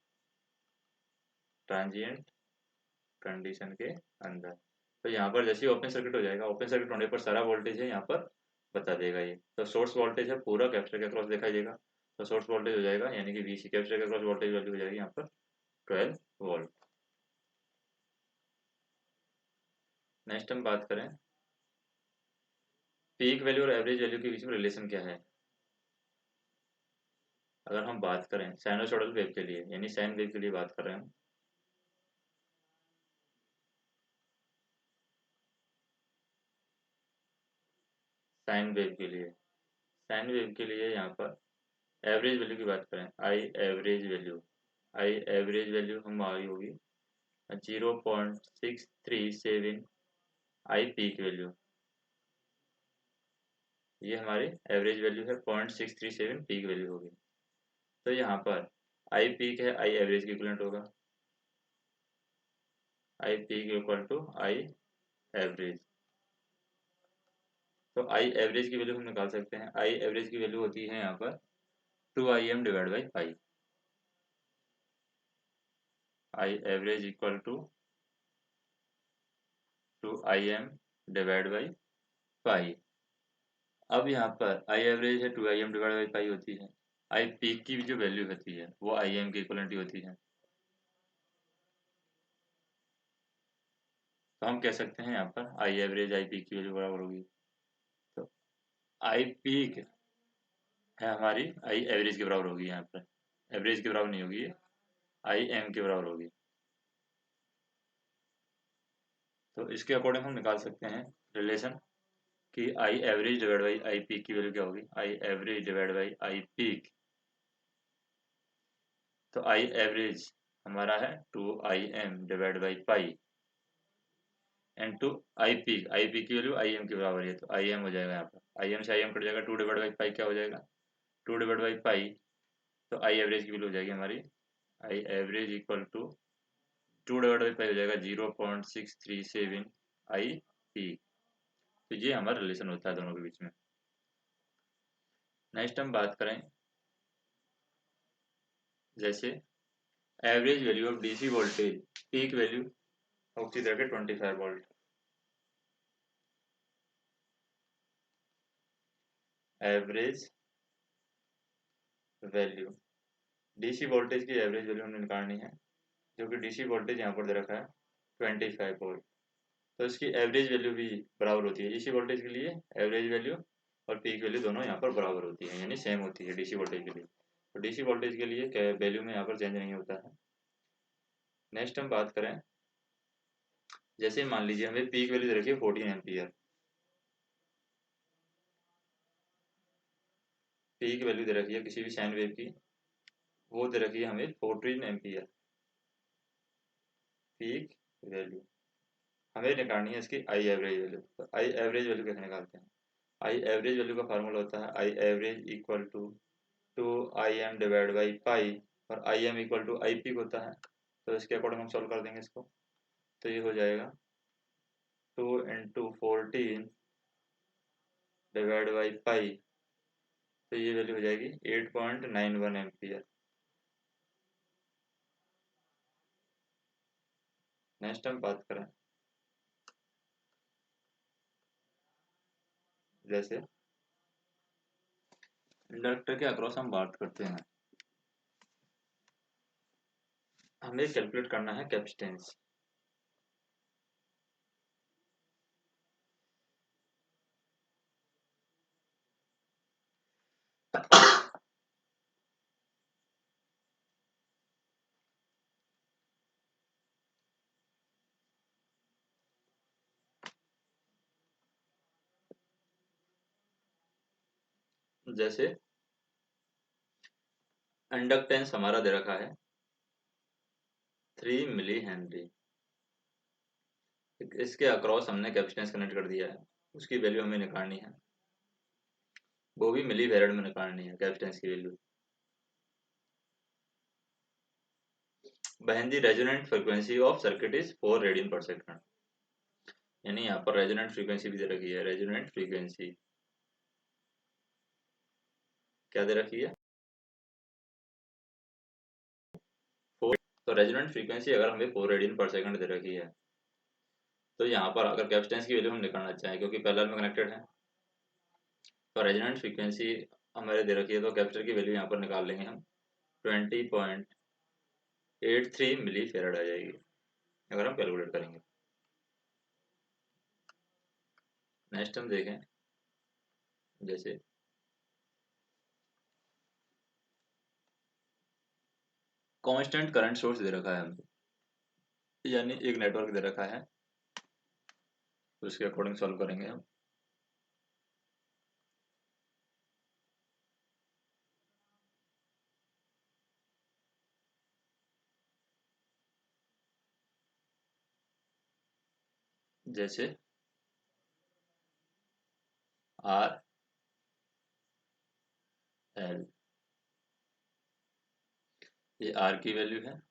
ट्रांजिएंट कंडीशन के अंदर। तो यहाँ पर जैसे ही ओपन सर्किट हो जाएगा, ओपन सर्किट होने पर सारा वोल्टेज है यहाँ पर बता देगा ये। तो सोर्स वोल्टेज है पूरा कैपेसिटर के अक्रॉस दिखाई देगा, तो सोर्स वोल्टेज हो जाएगा यानी कि वीसी, कैपेसिटर के अक्रॉस वोल्टेज वैल्यू हो जाएगी यहाँ पर 12 वोल्ट। नेक्स्ट हम बात करें पीक वैल्यू और एवरेज वैल्यू के बीच में रिलेशन क्या है। अगर हम बात करें साइनोसॉइडल वेव के लिए, यानी साइन वेव के लिए बात कर रहे हैं हम, साइन वेव के लिए, साइन वेव के लिए यहाँ पर एवरेज वैल्यू की बात करें, आई एवरेज वैल्यू, आई एवरेज वैल्यू हमारी होगी 0.637 आई पीक वैल्यू। ये हमारी एवरेज वैल्यू है, 0.637 पीक वैल्यू होगी। तो यहाँ पर आई पीक है, आई एवरेज के इक्विवेलेंट होगा, I peak equal to I average. तो आई एवरेज की वैल्यू हम निकाल सकते हैं। आई एवरेज की वैल्यू होती है यहाँ पर 2IM divide by pi. I average equal to 2IM divide by pi. अब यहाँ पर आई एवरेज है 2IM डिवाइड बाई पाई होती है, आई पीक की जो वैल्यू होती है वो IM की इक्वलेंट ही होती है। तो हम कह सकते हैं यहाँ पर आई एवरेज आई पीक की वैल्यू बराबर होगी। तो आई पीक है हमारी आई एवरेज के बराबर होगी, यहाँ पर एवरेज के बराबर नहीं होगी, आई एम के बराबर होगी। तो इसके अकॉर्डिंग हम निकाल सकते हैं रिलेशन कि I average divide by I peak की वैल्यू क्या होगी, I average divide by I peak. तो आई एवरेज हमारा है 2IM divide by pi and to I peak की वैल्यू आई एम के बराबर है, तो आई एम हो जाएगा यहाँ पर, आई एम से आई एम कट जाएगा, 2 डिवाइड बाई पाई क्या हो जाएगा, 2 डिवाइड बाई पाई। तो आई एवरेज की वैल्यू हो जाएगी हमारी, I average equal to 2 divide by pi हो जाएगा 0.637 आई पीक। तो ये हमारा रिलेशन होता है दोनों के बीच में। नेक्स्ट हम बात करें जैसे average value of DC voltage, peak value of the 25 volt. Average value, DC voltage की एवरेज वैल्यू हमने निकालनी है, जो कि डीसी वोल्टेज यहाँ पर दे रखा है 25 वोल्ट। तो इसकी एवरेज वैल्यू भी बराबर होती है डीसी वोल्टेज के लिए, एवरेज वैल्यू और पीक वैल्यू दोनों यहाँ पर बराबर होती है, यानी सेम होती है डीसी वोल्टेज के लिए। तो डीसी वोल्टेज के लिए वैल्यू में यहाँ पर चेंज नहीं होता है। नेक्स्ट हम बात करें जैसे मान लीजिए हमें पीक वैल्यू दे रखी है 14 एम्पियर, पीक वैल्यू दे रखी है किसी भी साइन वेव की, वो दे रखी है हमें 14 एम्पियर पीक वैल्यू। हमें निकालनी है इसकी आई एवरेज वैल्यू। तो आई एवरेज वैल्यू कैसे निकालते हैं? आई एवरेज वैल्यू का फार्मूला होता है I average equal to 2IM divide by pi, और I M equal to I peak होता है। तो इसके अकॉर्डिंग हम सॉल्व कर देंगे इसको। तो ये हो जाएगा 2 × 14 डिवाइड बाई पाई, तो ये वैल्यू हो जाएगी 8.91 एम्पियर। नेक्स्ट हम बात करें जैसे इंडक्टर के अक्रॉस हम बात करते हैं, हमें कैलकुलेट करना है कैपेसिटेंस। जैसे इंडक्टेंस हमारा दे रखा है 3 मिली हेनरी। इसके अक्रॉस हमने कैपेसिटेंस कनेक्ट कर दिया है, उसकी वैल्यू हमें निकालनी है, वो भी मिली फेरेड में निकालनी है कैपेसिटेंस की वैल्यू। बहन जी resonant frequency of circuit is 4 radian per second, यानी यहाँ पर रेजोनेंट फ्रीक्वेंसी भी दे रखी है। रेजोनेंट फ्रीक्वेंसी क्या दे रखी है? 4। तो रेजोनेंट फ्रीक्वेंसी अगर हमें 4 रेडियन पर सेकंड दे रखी है, तो यहाँ पर अगर कैपेसिटेंस की वैल्यू हम निकालना चाहें, क्योंकि पैरेलल में कनेक्टेड है, तो रेजोनेंट फ्रीक्वेंसी हमारे दे रखी है, तो कैपेसिटर की वैल्यू यहाँ पर निकाल लेंगे हम। 20.83 मिली फेरेड आ जाएगी अगर हम कैलकुलेट करेंगे। नेक्स्ट हम देखें, जैसे कांस्टेंट करंट सोर्स दे रखा है हमको, यानी एक नेटवर्क दे रखा है, तो उसके अकॉर्डिंग सॉल्व करेंगे हम। जैसे आर एल, ये आर की वैल्यू है,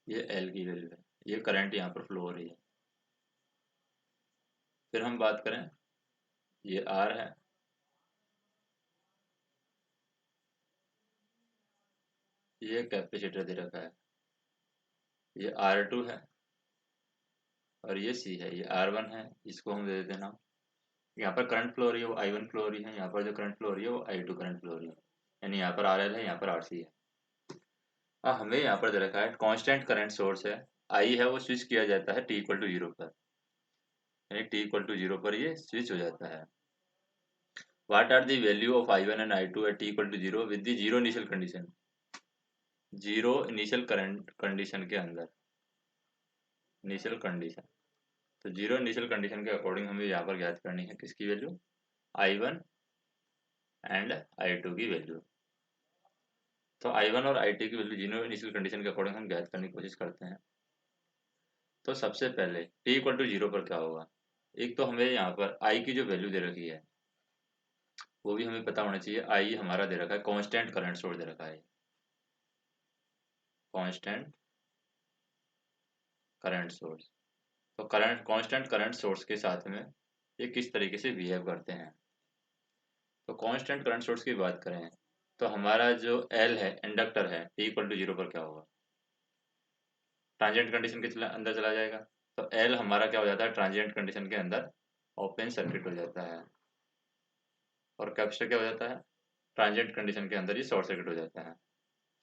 ये एल की वैल्यू है, ये करंट यहाँ पर फ्लो हो रही है। फिर हम बात करें, ये आर है, ये कैपेसिटर दे रखा है, ये R2 है, और ये C है, ये R1 है, इसको हम दे देते हैं नाम। यहाँ पर करंट फ्लो हो रही है वो I1 फ्लो हो रही है, यहाँ पर जो करंट फ्लो हो रही है वो I2 करंट फ्लो हो रही है, यानी यहाँ पर RL है, यहाँ पर RC है। अब हमें यहाँ पर दे रखा है कांस्टेंट करंट सोर्स है, I है वो स्विच किया जाता है t=0 पर, यानी t=0 पर ये स्विच हो जाता है। What are the value of I1 and I2 at t=0 with the zero initial condition? Zero initial current condition के अंदर, इनिशियल कंडीशन, तो जीरो इनिशियल कंडीशन के अकॉर्डिंग हमें यहाँ पर ज्ञात करनी है किसकी वैल्यू? I1 एंड I2 की वैल्यू। तो I1 और I2 की वैल्यू जीरो इनिशियल कंडीशन के अकॉर्डिंग हम ज्ञात करने की कोशिश करते हैं। तो सबसे पहले t=0 पर क्या होगा? एक तो हमें यहाँ पर I की जो वैल्यू दे रखी है वो भी हमें पता होना चाहिए। I हमारा दे रखा है, कांस्टेंट करंट सोर्स दे रखा है, कांस्टेंट करंट सोर्स। तो करंट कांस्टेंट करंट सोर्स के साथ में ये किस तरीके से बिहेव करते हैं? तो कांस्टेंट करंट सोर्स की बात करें तो हमारा जो L है, इंडक्टर है, t=0 पर क्या होगा? ट्रांजिएंट कंडीशन के अंदर चला जाएगा, तो L हमारा क्या हो जाता है? ट्रांजिएंट कंडीशन के अंदर ओपन सर्किट हो जाता है, और कैपेसिटर क्या हो जाता है? ट्रांजिएंट कंडीशन के अंदर ही शॉर्ट सर्किट हो जाता है,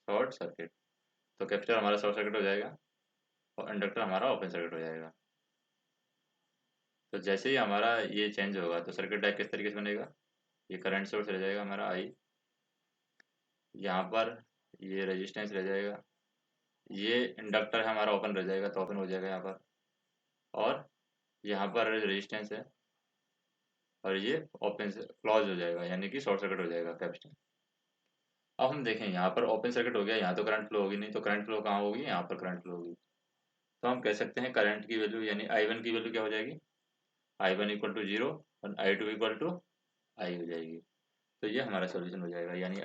शॉर्ट सर्किट। तो कैपेसिटर हमारा शॉर्ट सर्किट हो जाएगा और इंडक्टर हमारा ओपन सर्किट हो जाएगा। तो जैसे ही हमारा ये चेंज होगा तो सर्किट डायग्राम किस तरीके से बनेगा? ये करंट सोर्स रह जाएगा हमारा I, यहाँ पर ये रेजिस्टेंस रह जाएगा, ये इंडक्टर है हमारा ओपन रह जाएगा, तो ओपन हो जाएगा यहाँ पर, और यहाँ पर रेजिस्टेंस है और ये ओपन से क्लोज हो जाएगा, यानी कि शॉर्ट सर्किट हो जाएगा कैपेसिटर। अब हम देखें यहाँ पर ओपन सर्किट हो गया, यहाँ तो करंट फ्लो होगी नहीं, तो करंट फ्लो कहाँ होगी? यहाँ पर करंट फ्लो होगी। तो हम कह सकते हैं करंट की वैल्यू यानी I1 की वैल्यू क्या हो जाएगी? I1=0 और I2=I हो जाएगी। तो ये हमारा सोल्यूशन हो जाएगा, यानी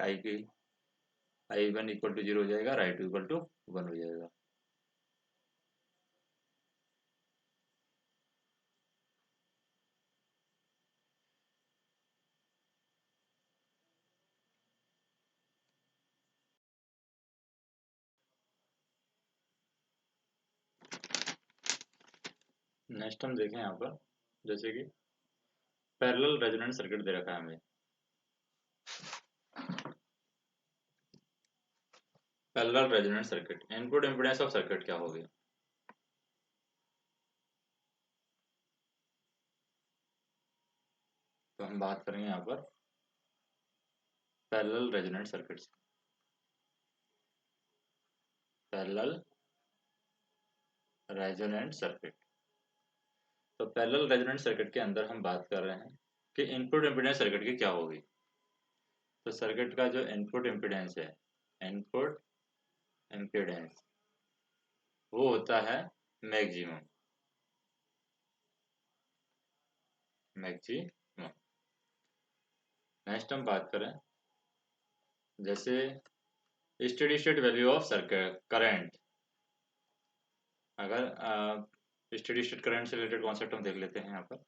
I1=0 हो जाएगा और I2=1 हो जाएगा। नेक्स्ट हम देखें यहाँ पर, जैसे कि पैरेलल रेजोनेंट सर्किट दे रखा है हमें। Parallel resonant circuit, input impedance of circuit क्या होगी? तो हम बात करेंगे यहाँ पर parallel resonant circuit, parallel resonant circuit. तो पैरेलल रेजोनेंट सर्किट के अंदर हम बात कर रहे हैं कि इनपुट इम्पीडेंस सर्किट की क्या होगी। तो सर्किट का जो इनपुट इम्पीडेंस है, इनपुट इम्पीडेंस वो होता है मैक्सिमम। मैक्सिमम। नेक्स्ट हम बात करें जैसे steady state value of circuit current. अगर स्टेडी स्टेट करंट से रिलेटेड कॉन्सेप्ट हम देख लेते हैं यहाँ पर।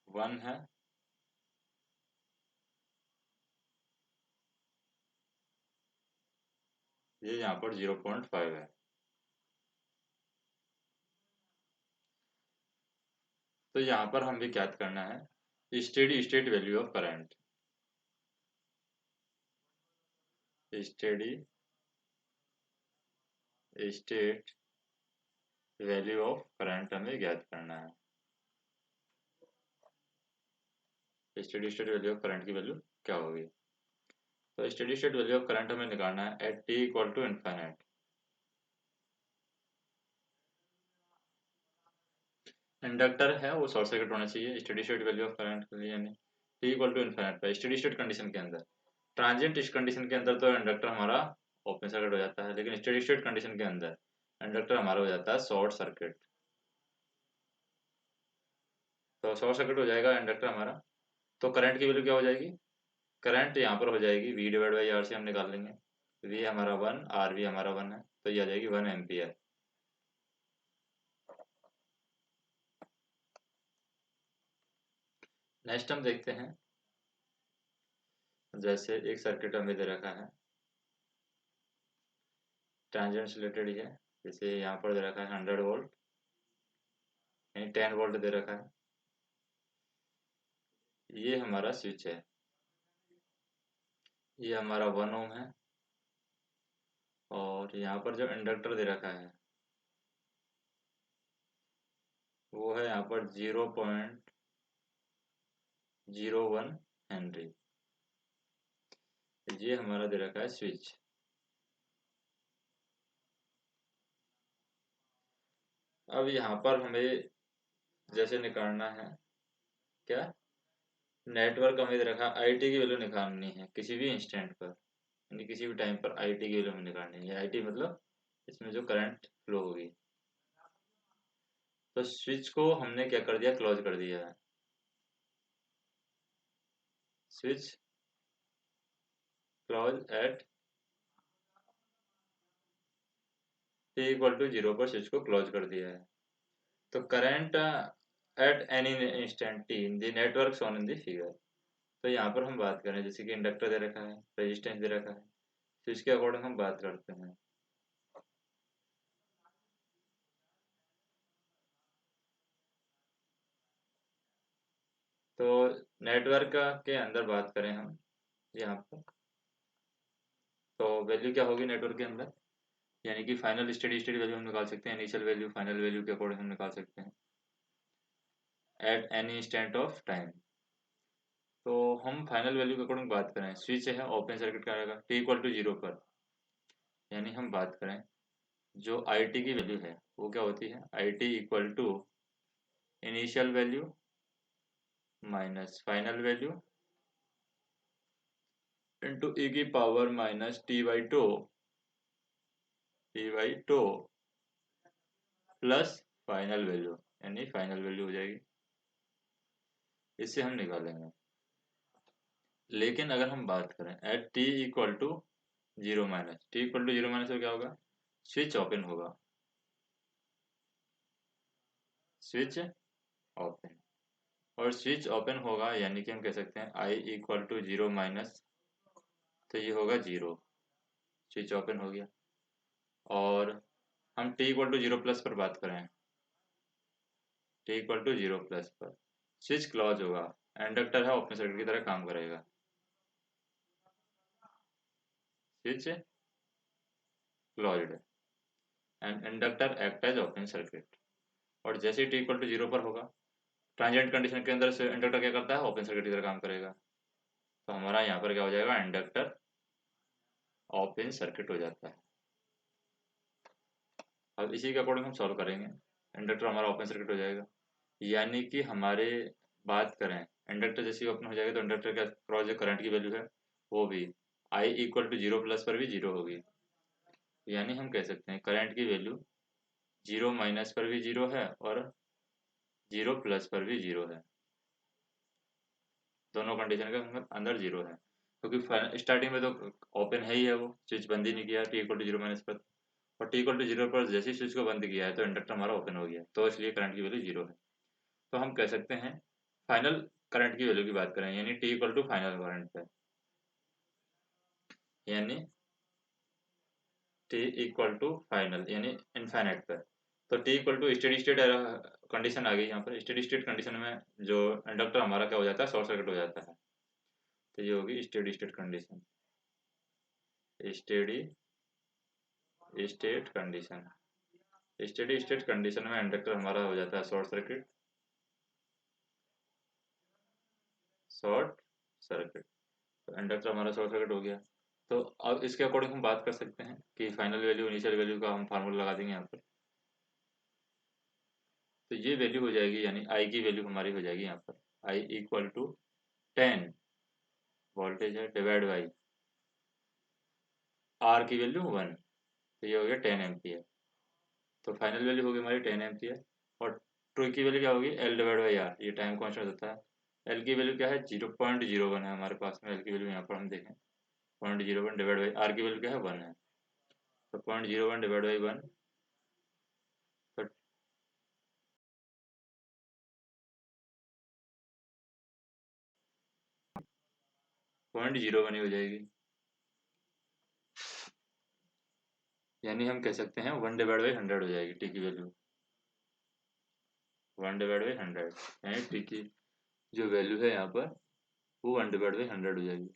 वन है, ये यहाँ पर 0.5 है। तो यहाँ पर हमें ज्ञात करना है steady state value of current. Steady state value of current हमें ज्ञात करना है। Steady state value of current की वैल्यू क्या होगी? तो steady state value of current हमें निकालना है at T equal to infinite. Inductor है वो शॉर्ट सर्किट होना चाहिए steady state value of current के लिए, यानी टी इक्वल टू इनफाइनाइट पर स्टेडी स्टेट कंडीशन के अंदर। ट्रांजिएंट इस कंडीशन के अंदर तो इंडक्टर हमारा ओपन सर्किट हो जाता है, लेकिन स्टेडी स्टेट कंडीशन के अंदर इंडक्टर हमारा हो जाता है शॉर्ट सर्किट। तो शॉर्ट सर्किट हो जाएगा इंडक्टर हमारा। तो करंट की वैल्यू क्या हो जाएगी? करंट यहाँ पर हो जाएगी वी डिवाइड बाई आर से हम निकाल लेंगे। वी हमारा 1, आर वी हमारा 1 है, तो ये आ जाएगी 1 एम्पियर। नेक्स्ट हम देखते हैं जैसे एक सर्किट हमें दे रखा है, ट्रांजिएंट से रिलेटेड ही है। जैसे यहाँ पर दे रखा है 100 वोल्ट, यानी 10 वोल्ट दे रखा है। ये हमारा स्विच है, ये हमारा 1 ओम है, और यहाँ पर जो इंडक्टर दे रखा है वो है यहाँ पर 0.01 हेनरी। ये हमारा दे रखा है स्विच। अब यहाँ पर हमें जैसे निकालना है क्या, नेटवर्क हमें दे रखा है आई टी की वैल्यू निकालनी है किसी भी इंस्टेंट पर, यानी किसी भी टाइम पर आई टी की वैल्यू हमें निकालनी है। आई टी मतलब इसमें जो करंट फ्लो होगी। तो स्विच को हमने क्या कर दिया, क्लोज कर दिया है। Switch close at T equal to 0 पर स्विच को क्लोज कर दिया है। तो current at any instant T in the network shown in the figure. तो यहाँ पर हम बात करें जैसे कि इंडक्टर दे रखा है, रेजिस्टेंस दे रखा है, तो इसके अकॉर्डिंग हम बात करते हैं। तो नेटवर्क के अंदर बात करें हम यहाँ पर, तो वैल्यू क्या होगी नेटवर्क के अंदर, यानी कि फाइनल स्टेडी स्टेट वैल्यू हम निकाल सकते हैं, इनिशियल वैल्यू फाइनल वैल्यू के अकॉर्डिंग हम निकाल सकते हैं eight any instant of time. तो हम फाइनल वैल्यू के अकॉर्डिंग बात करें, स्विच है ओपन सर्किट का रहेगा टी इक्वल टू 0 पर, यानी हम बात करें जो आई टी की वैल्यू है वो क्या होती है, I T equal to initial value minus final value into E की power minus T by two plus final value, यानी फाइनल वैल्यू हो जाएगी। इससे हम निकालेंगे। लेकिन अगर हम बात करें at T equal to 0 minus, T equal to 0 minus तो क्या होगा, स्विच ओपन होगा, स्विच ओपन, और स्विच ओपन होगा यानी कि हम कह सकते हैं आई इक्वल टू 0 माइनस, तो ये होगा 0, स्विच ओपन हो गया। और हम टी इक्वल टू 0 प्लस पर बात करें, टी इक्वल टू 0 प्लस पर स्विच क्लोज होगा, इंडक्टर है ओपन सर्किट की तरह काम करेगा, switch closed and inductor act as open circuit. और जैसे ही टी इक्वल टू 0 पर होगा, ट्रांजिएंट कंडीशन के अंदर से इंडक्टर क्या करता है, ओपन सर्किट की तरह काम करेगा। तो हमारा यहाँ पर क्या हो जाएगा, इंडक्टर ओपन सर्किट हो जाता है। अब इसी के अकॉर्डिंग हम सॉल्व करेंगे। इंडक्टर हमारा ओपन सर्किट हो जाएगा, यानी कि हमारे बात करें इंडक्टर जैसे ही ओपन हो जाएगा तो इंडक्टर के अक्रॉस जो करंट की वैल्यू है वो भी I equal to zero plus पर भी जीरो होगी। यानी हम कह सकते हैं करंट की वैल्यू जीरो माइनस पर भी जीरो है और जीरो प्लस पर भी जीरो है, दोनों कंडीशन के अंदर जीरो है, क्योंकि स्टार्टिंग में तो ओपन है ही है, वो स्विच बंद ही नहीं किया T equal to zero minus पर, और टी इक्वल टू जीरो पर जैसे ही स्विच को बंद किया है तो इंडक्टर हमारा ओपन हो गया, तो इसलिए करंट की वैल्यू जीरो है। तो हम कह सकते हैं फाइनल करंट की वैल्यू की बात करें, यानी T equal to final current पे, यानी टी इक्वल टू फाइनल यानी इनफाइनाइट पर, तो T equal to steady state condition आ गई। यहाँ पर स्टेडी स्टेट कंडीशन में जो इंडक्टर हमारा क्या हो जाता है, शॉर्ट सर्किट हो जाता है, तो ये होगी steady state condition. Steady state condition, steady state condition में इंडक्टर हमारा हो जाता है शॉर्ट सर्किट, शॉर्ट सर्किट, तो इंडक्टर हमारा शॉर्ट सर्किट हो गया। तो अब इसके अकॉर्डिंग हम बात कर सकते हैं कि फाइनल वैल्यू इनिशियल वैल्यू का हम फार्मूला लगा देंगे यहाँ पर, तो ये वैल्यू हो जाएगी, यानी आई की वैल्यू हमारी हो जाएगी यहाँ पर आई इक्वल टू 10 वोल्टेज है डिवाइड बाई आर की वैल्यू 1, तो ये हो गया 10 एम्पियर। तो फाइनल वैल्यू होगी हमारी 10 एम्पियर, और ट्रू की वैल्यू क्या होगी एल डिवाइड बाई आर, ये टाइम कॉन्स्टेंट होता है। एल की वैल्यू क्या है 0.01 है हमारे पास में, एल की वैल्यू यहाँ पर हम देखें 0.01 डिवाइड बाई आर की वैल्यू क्या है 1 है, तो 0.01 डिवाइड बाई 1, तो 0.01 ही हो जाएगी, यानी हम कह सकते हैं 1 डिवाइड बाई 100 हो जाएगी टी की वैल्यू, 1 डिवाइड बाई 100, यानी टी की जो वैल्यू है यहाँ पर वो 1 डिवाइड बाई 100 हो जाएगी।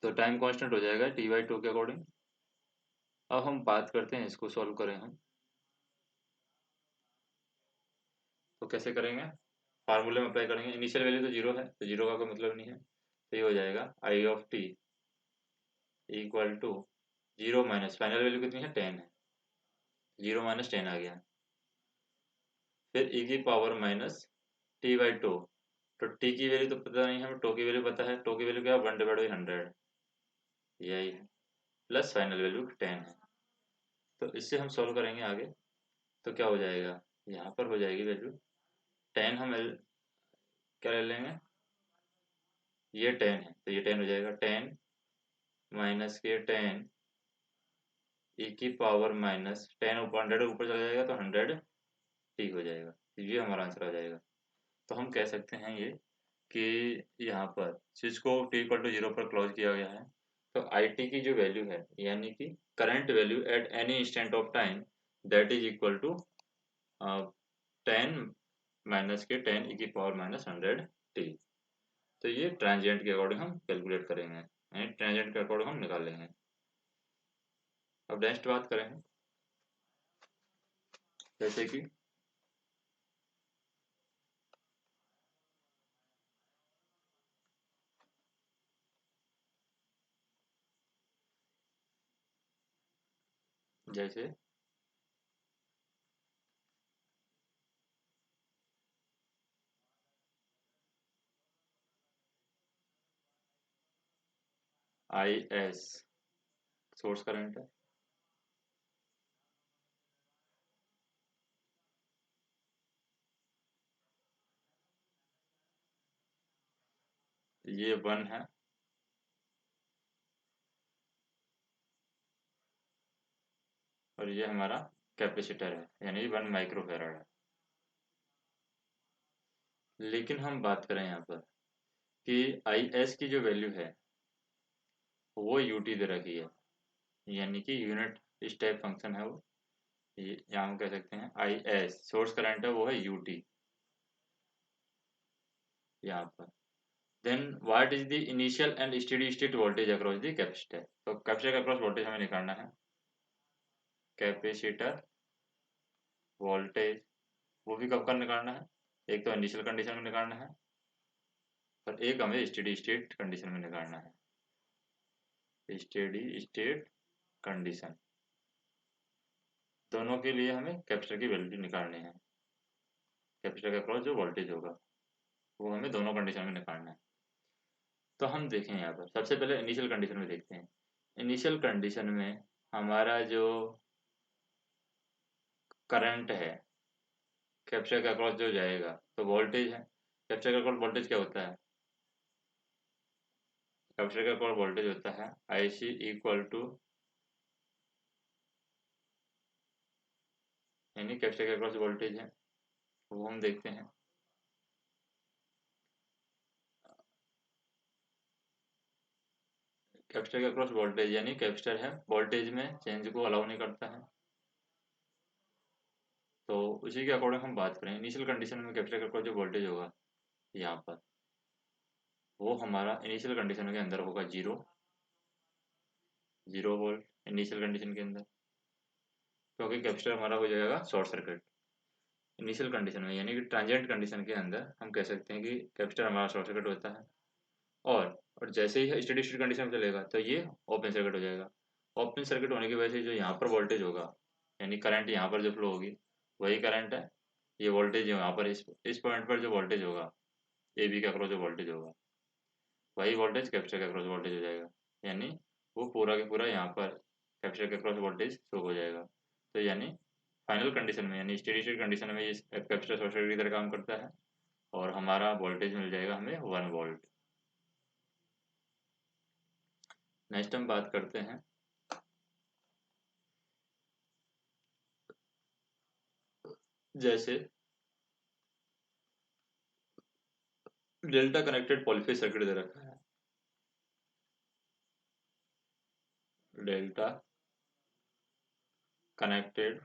तो टाइम कांस्टेंट हो जाएगा टी बाई टू के अकॉर्डिंग। अब हम बात करते हैं, इसको सॉल्व करें हम, तो कैसे करेंगे, फार्मूले में अप्लाई करेंगे। इनिशियल वैल्यू तो जीरो है, तो जीरो का कोई मतलब नहीं है, तो ये हो जाएगा I of T equal to zero minus final value कितनी है 10 है, जीरो माइनस 10 आ गया, फिर ई की power minus T by to, तो टी की वैल्यू तो पता नहीं है, हमें टो की वैल्यू पता है, टो की वैल्यू क्या है 1 डिवाइड बाई 100, यही है, प्लस फाइनल वैल्यू 10 है। तो इससे हम सॉल्व करेंगे आगे, तो क्या हो जाएगा, यहाँ पर हो जाएगी वैल्यू 10, हम क्या ले लेंगे, ये 10 है तो ये 10 हो जाएगा, 10 माइनस के 10 ई की पावर माइनस 10 ऊपर 100 ऊपर चला जाएगा तो 100 ठीक हो जाएगा, तो ये हमारा आंसर आ जाएगा। तो हम कह सकते हैं ये कि यहाँ पर स्विच को टी इक्वल टू जीरो पर क्लोज किया गया है, तो आई टी की जो वैल्यू है यानी कि current value at any instant of time that is equal to 10 minus के 10 ई की पावर माइनस 100 टी, तो ये ट्रांजिएंट के अकॉर्डिंग हम कैलकुलेट करेंगे, यानी ट्रांजिएंट के अकॉर्डिंग हम निकाल लेंगे। अब नेक्स्ट बात करें, जैसे कि जैसे आई एस सोर्स करंट है, ये 1 है, और ये हमारा कैपेसिटर है यानी 1 माइक्रोफेराड है। लेकिन हम बात करें यहाँ पर कि आई एस की जो वैल्यू है वो यूटी दे रखी है, यानी कि यूनिट स्टेप फंक्शन है वो, यहाँ हम कह सकते हैं आई एस सोर्स करंट है वो है यूटी यहाँ पर। Then what is the initial and steady state voltage across the capacitor, तो कैपेसिटर के अक्रॉस वोल्टेज हमें निकालना है, कैपेसिटर वोल्टेज वो भी कब का निकालना है, एक तो इनिशियल कंडीशन में निकालना है और एक हमें स्टेडी स्टेट कंडीशन में निकालना है, स्टेडी स्टेट कंडीशन, दोनों के लिए हमें कैपेसिटर की वैल्यू निकालनी है। कैपेसिटर के अक्रॉस जो वोल्टेज होगा वो हमें दोनों कंडीशन में निकालना है। तो हम देखें यहाँ पर सबसे पहले इनिशियल कंडीशन में देखते हैं। इनिशियल कंडीशन में हमारा जो करंट है कैपेसिटर के अक्रॉस जो जाएगा तो वोल्टेज है। कैपेसिटर के अक्रॉस वोल्टेज क्या होता है? कैपेसिटर के अक्रॉस वोल्टेज होता है IC इक्वल टू, यानी कैपेसिटर के अक्रॉस वोल्टेज है वो हम देखते हैं। कैपेसिटर के अक्रॉस वोल्टेज यानी कैपेसिटर है वोल्टेज में चेंज को अलाउ नहीं करता है। तो उसी के अकॉर्डिंग हम बात करें इनिशियल कंडीशन में कैपेसिटर के अक्रॉस जो वोल्टेज होगा यहाँ पर वो हमारा इनिशियल कंडीशन के अंदर होगा 0 वोल्ट इनिशियल कंडीशन के अंदर, क्योंकि कैपेसिटर हमारा हो जाएगा शॉर्ट सर्किट इनिशियल कंडीशन में। यानी कि ट्रांजिएंट कंडीशन के अंदर हम कह सकते हैं कि कैपेसिटर हमारा शॉर्ट सर्किट होता है और जैसे ही स्टेडी स्टेट कंडीशन में चलेगा तो ये ओपन सर्किट हो जाएगा। ओपन सर्किट होने की वजह से जो यहाँ पर वोल्टेज होगा यानी करंट यहाँ पर जो फ्लो होगी वही करंट है। ये वोल्टेज यहाँ पर इस पॉइंट पर जो वोल्टेज होगा ए बी के अक्रॉस जो वोल्टेज होगा वही वोल्टेज कैपेसिटर के अक्रॉस वोल्टेज हो जाएगा। यानी वो पूरा के पूरा यहाँ पर कैपेसिटर के अक्रॉस वोल्टेज शो हो जाएगा। तो यानी फाइनल कंडीशन में यानी स्टेडी स्टेट कंडीशन में ये कैपेसिटर शॉर्ट सर्किट की तरह काम करता है और हमारा वोल्टेज मिल जाएगा हमें 1 वोल्ट। नेक्स्ट हम बात करते हैं जैसे डेल्टा कनेक्टेड पॉलीफेज सर्किट दे रखा है। Delta connected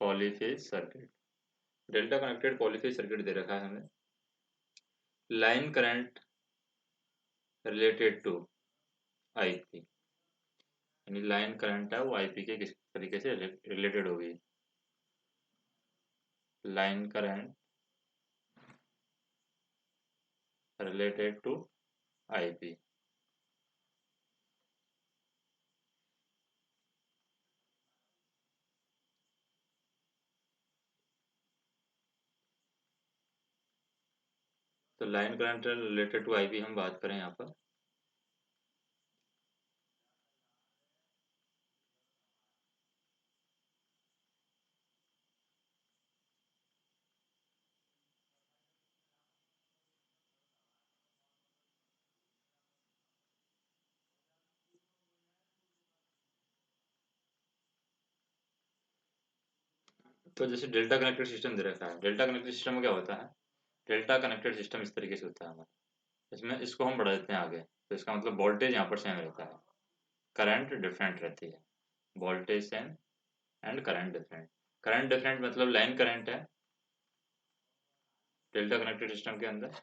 polyphase circuit, delta connected polyphase circuit दे रखा है हमें। Line current related to IP, यानी लाइन करंट है वो IP के किस तरीके से रिलेटेड होगी। Line current related to IP, तो line current related to IP हम बात करें यहाँ पर तो जैसे डेल्टा कनेक्टेड सिस्टम दे रखा है। डेल्टा कनेक्टेड सिस्टम में क्या होता है? डेल्टा कनेक्टेड सिस्टम इस तरीके से होता है हमारा। इसमें इसको हम बढ़ा देते हैं आगे तो इसका मतलब वोल्टेज यहाँ पर सेम रहता है, करंट डिफरेंट रहती है। Voltage same and current different. Current different मतलब लाइन करंट है डेल्टा कनेक्टेड सिस्टम के अंदर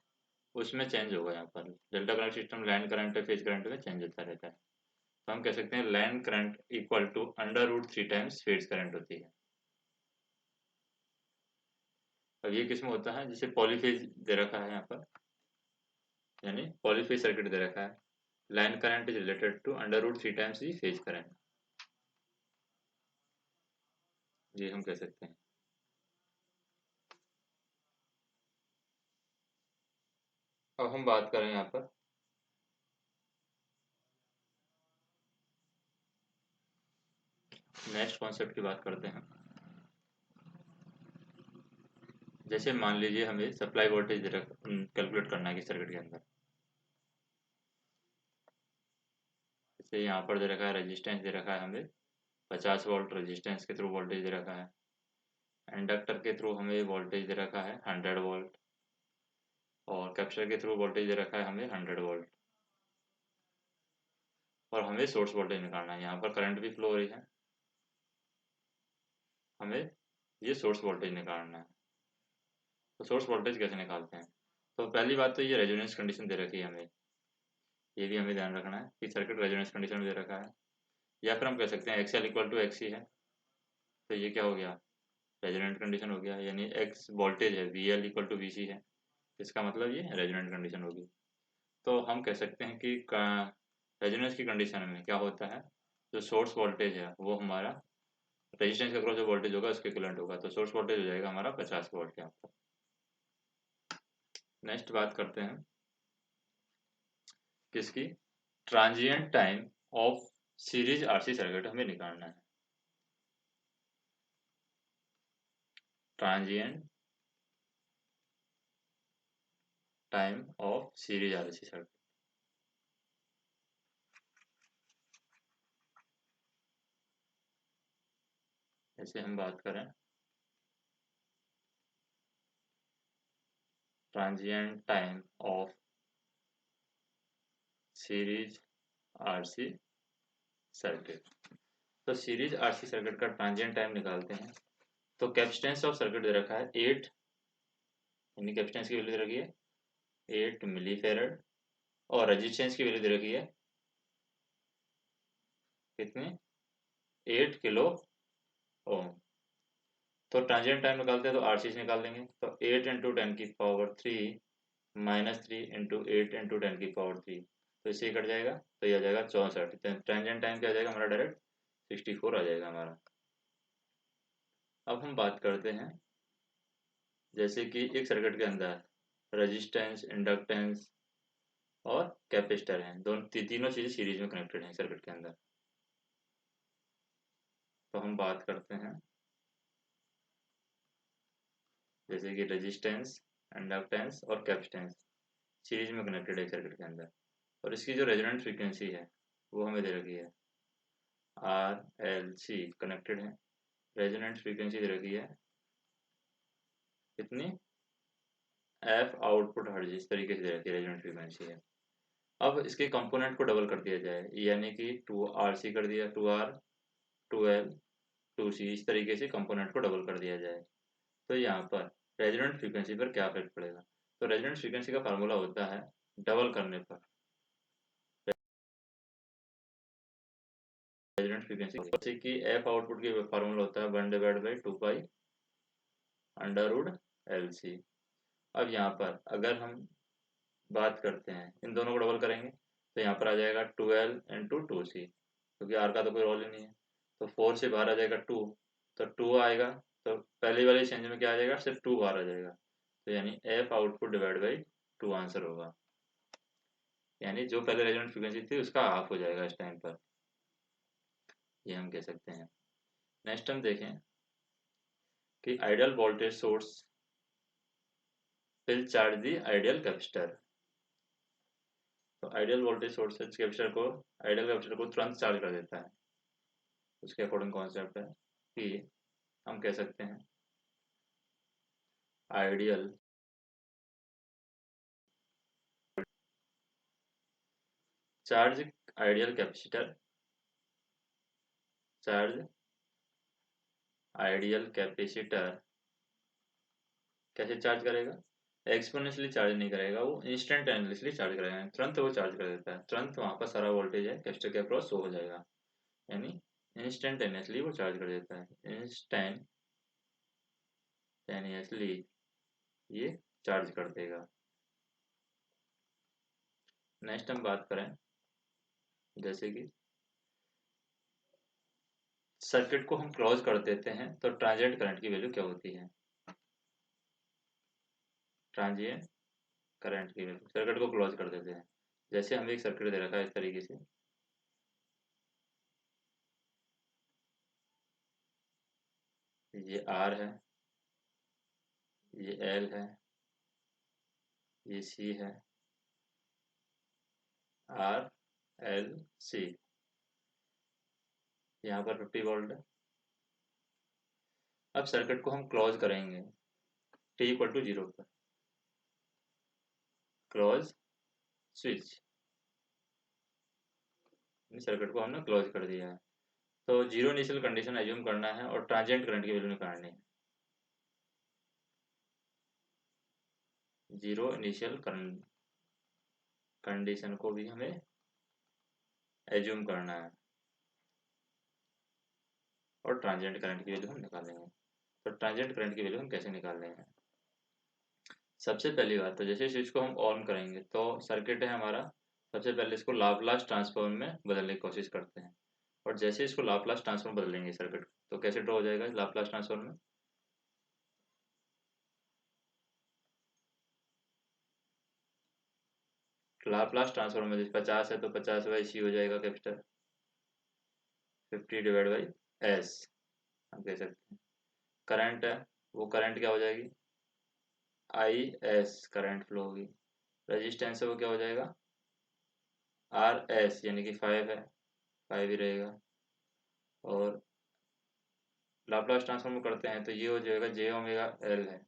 उसमें चेंज होगा। यहाँ पर delta connect system line current है फेज करंट में चेंज होता रहता है। तो हम कह सकते हैं line current equal to √3 times phase current होती है। अब ये किस में होता है? जिसे पॉलीफेज दे रखा है यहाँ पर, यानी पॉलीफेज सर्किट दे रखा है। Line current is related to √3 times the phase current, ये हम कह सकते हैं। अब हम बात करें यहाँ पर नेक्स्ट कॉन्सेप्ट की बात करते हैं। जैसे मान लीजिए हमें सप्लाई वोल्टेज कैलकुलेट करना है कि सर्किट के अंदर। जैसे यहाँ पर दे रखा है रेजिस्टेंस दे रखा है हमें 50 वोल्ट रेजिस्टेंस के थ्रू वोल्टेज दे रखा है। इंडक्टर के थ्रू हमें वोल्टेज दे रखा है 100 वोल्ट और कैपेसिटर के थ्रू वोल्टेज दे रखा है हमें 100 वोल्ट और हमें सोर्स वोल्टेज निकालना है। यहाँ पर करंट भी फ्लो हो रही है, हमें ये सोर्स वोल्टेज निकालना है। तो सोर्स वोल्टेज कैसे निकालते हैं? तो पहली बात तो ये रेजोनेंस कंडीशन दे रखी है हमें, ये भी हमें ध्यान रखना है कि सर्किट रेजोनेंस कंडीशन में दे रखा है। या फिर हम कह सकते हैं XL इक्वल टू XC है, तो ये क्या हो गया? रेजोनेंट कंडीशन हो गया। यानी X वोल्टेज है VL इक्वल टू VC है, इसका मतलब ये रेजोनेंट कंडीशन होगी। तो हम कह सकते हैं कि रेजोनेंस की कंडीशन में क्या होता है, जो सोर्स वोल्टेज है वो हमारा रेजिस्टेंस के अक्रॉस जो वोल्टेज होगा उसके इक्विवेलेंट होगा, तो सोर्स वोल्टेज हो जाएगा हमारा 50 वोल्ट यहाँ पर। नेक्स्ट बात करते हैं किसकी, transient time of series RC circuit हमें निकालना है। Transient time of series RC circuit, जैसे हम बात करें transient time of series RC circuit, तो सीरीज आरसी सर्किट का ट्रांजिएंट टाइम निकालते हैं। तो कैपेसिटेंस ऑफ सर्किट दे रखा है 8, यानी कैपेसिटेंस की वैल्यू दे रखी है 8 मिली फेरड, और रेजिस्टेंस की वैल्यू दे रखी है कितनी, 8 किलो ओम। तो ट्रांजिएंट टाइम निकालते हैं तो आरसी से निकाल देंगे, तो 8 इंटू 10⁻³ माइनस 3 इंटू 8 इंटू 10⁻³, तो इससे कट जाएगा, तो ये आ जाएगा 64। ट्रांजिएंट टाइम क्या आ जाएगा हमारा, डायरेक्ट 64 आ जाएगा हमारा। अब हम बात करते हैं जैसे कि एक सर्किट के अंदर रेजिस्टेंस, इंडक्टेंस और कैपेसिटर हैं, तीनों चीजें सीरीज में कनेक्टेड हैं सर्किट के अंदर। तो हम बात करते हैं जैसे कि रेजिस्टेंस, इंडक्टेंस और कैपेसिटेंस सीरीज में कनेक्टेड है सर्किट के अंदर, और इसकी जो रेजोनेंट फ्रीक्वेंसी है वो हमें दे रखी है RLC कनेक्टेड है। रेजोनेंट फ्रीक्वेंसी दे रखी है कितनी, F आउटपुट हर्ट्ज, इस तरीके से दे रखी है रेजोनेंट फ्रीक्वेंसी है। अब इसके कंपोनेंट को डबल कर दिया जाए, यानी कि 2RC कर दिया, 2R 2L 2C, इस तरीके से कंपोनेंट को डबल कर दिया जाए, तो यहाँ पर रेजोनेंट फ्रीक्वेंसी पर क्या इफेक्ट पड़ेगा। तो रेजोनेंट फ्रीक्वेंसी का फार्मूला होता है डबल करने पर रेजोनेंट फ्रीक्वेंसी, जैसे कि एफ आउटपुट की फार्मूला होता है 1/2π√LC। अब यहाँ पर अगर हम बात करते हैं इन दोनों को डबल करेंगे तो यहाँ पर आ जाएगा 12 इंटू 2C, क्योंकि आर का तो कोई रोल ही नहीं है, तो 4 से बाहर आ जाएगा 2, तो 2 आएगा, तो पहली वाली चेंज में क्या आ जाएगा, सिर्फ 2 बाहर आ जाएगा, तो यानी F output divide by 2 answer होगा, यानी जो पहले रेजोनेंट फ्रीक्वेंसी थी उसका हाफ हो जाएगा इस टाइम पर, ये हम कह सकते हैं। नेक्स्ट हम देखें कि ideal voltage source will charge the ideal capacitor. तो ideal voltage source ideal capacitor को तुरंत चार्ज कर देता है। उसके अकॉर्डिंग कॉन्सेप्ट है कि हम कह सकते हैं ideal charge ideal capacitor, charge ideal capacitor कैसे चार्ज करेगा, एक्सपोनेंशियली चार्ज नहीं करेगा, वो इंस्टेंटेनियसली चार्ज करेगा, तुरंत वो चार्ज कर देता है, तुरंत वहाँ पर सारा वोल्टेज है कैपेसिटर के अक्रॉस शो हो जाएगा, यानी इंस्टेंटेनियसली वो चार्ज कर देता है, इंस्टेंटेनियसली ये चार्ज कर देगा। नेक्स्ट हम बात करें जैसे कि सर्किट को हम क्लोज कर देते हैं तो ट्रांजिएंट करंट की वैल्यू क्या होती है। ट्रांजिएंट करंट की वैल्यू, सर्किट को क्लोज कर देते हैं, जैसे हमें एक सर्किट दे रखा है इस तरीके से, ये R है, ये L है, ये C है, RLC, यहाँ पर 50 वोल्ट है। अब सर्किट को हम क्लोज करेंगे t=0 पर, क्लोज स्विच, सर्किट को हमने क्लोज कर दिया है, तो जीरो इनिशियल कंडीशन एज्यूम करना है और ट्रांजिएंट करंट की वैल्यू निकालनी है। जीरो इनिशियल कंडीशन को भी हमें एज्यूम करना है और ट्रांजिएंट करंट की वैल्यू हम निकालेंगे। तो ट्रांजिएंट करंट की वैल्यू हम कैसे निकाल लेंगे, सबसे पहली बात तो जैसे स्विच को हम ऑन करेंगे तो सर्किट है हमारा सबसे पहले इसको लाप्लास ट्रांसफॉर्म में बदलने की कोशिश करते हैं, और जैसे इसको लाप्लास ट्रांसफॉर्म बदलेंगे सर्किट, तो कैसे ड्रॉ हो जाएगा लाप्लास ट्रांसफॉर्म में? लाप्लास ट्रांसफॉर्म में जैसे 50 है तो 50/c हो जाएगा कैपिटल, 50/s हम कह सकते हैं। करंट है, वो करंट क्या हो जाएगी, IS करंट फ्लो होगी। रेजिस्टेंस है वो क्या हो जाएगा, RS यानी कि 5 है, 5 ही रहेगा। और लाप्लास ट्रांसफॉर्म करते हैं तो ये हो जाएगा j⍵L है,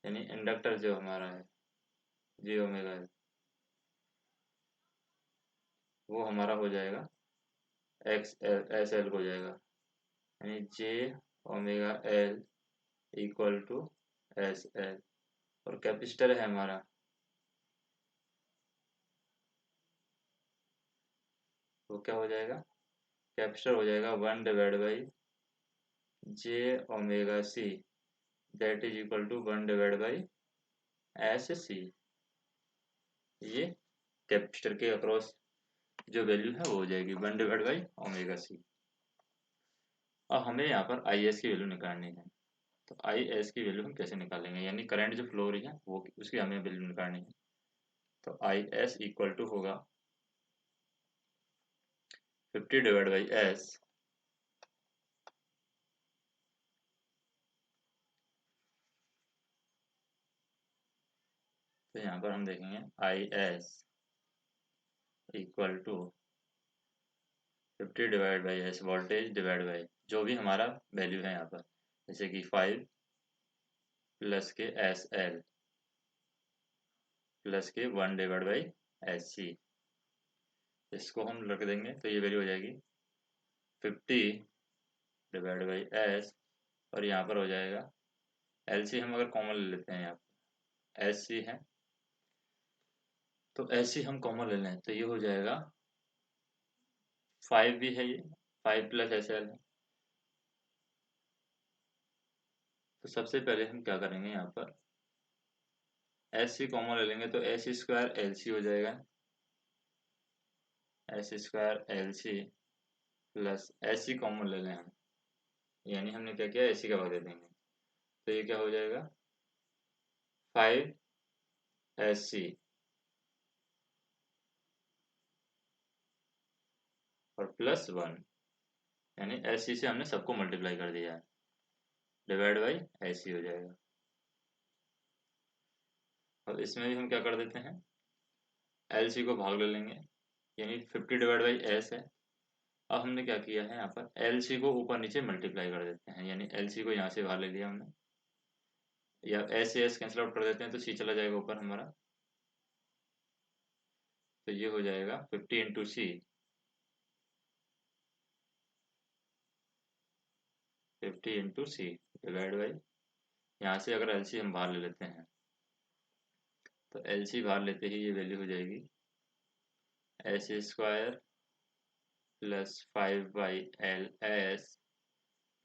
यानी इंडक्टर जो हमारा है j⍵L, वो हमारा हो जाएगा SL हो जाएगा, यानी j⍵L इक्वल टू SL। और कैपेसिटर है हमारा, वो क्या हो जाएगा, कैपेसिटर हो जाएगा 1/j⍵c, that is equal to 1/SC। ये कैपेसिटर के अक्रॉस जो वैल्यू है वो हो जाएगी 1/ω/c। अब हमें यहाँ पर IS की वैल्यू निकालनी है, तो IS की वैल्यू हम कैसे निकालेंगे, यानी करंट जो फ्लो हो रही है वो उसकी हमें वैल्यू निकालनी है। तो IS इक्वल टू होगा 50/S, तो यहाँ पर हम देखेंगे IS equal to 50/S, voltage divide by जो भी हमारा वैल्यू है यहाँ पर, जैसे कि 5 प्लस के SL प्लस के 1/SC, इसको हम रख देंगे तो ये वैल्यू हो जाएगी 50/S, और यहाँ पर हो जाएगा LC हम अगर कॉमन ले लेते हैं, यहाँ पर SC है तो SC हम कॉमन ले लें तो ये हो जाएगा 5 भी है, ये 5 प्लस SL है। तो सबसे पहले हम क्या करेंगे, यहाँ पर SC कॉमन ले लेंगे तो S² LC हो जाएगा, S² LC plus SC common ले लें हम, यानी हमने क्या किया, SC का भाग दे देंगे, तो ये क्या हो जाएगा 5SC और प्लस 1, यानी SC से हमने सबको मल्टीप्लाई कर दिया है, डिवाइड बाई SC हो जाएगा। और इसमें भी हम क्या कर देते हैं, LC को भाग ले लेंगे, यानी 50/S है। अब हमने क्या किया है, यहाँ पर LC को ऊपर नीचे मल्टीप्लाई कर देते हैं, यानी LC को यहाँ से बाहर ले लिया हमने, या S से S कैंसिल आउट कर देते हैं तो C चला जाएगा ऊपर हमारा, तो ये हो जाएगा 50 into C, 50 into C divide by, यहाँ से अगर LC हम बाहर ले लेते हैं तो LC बाहर लेते ही ये वैल्यू हो जाएगी S² plus 5/LS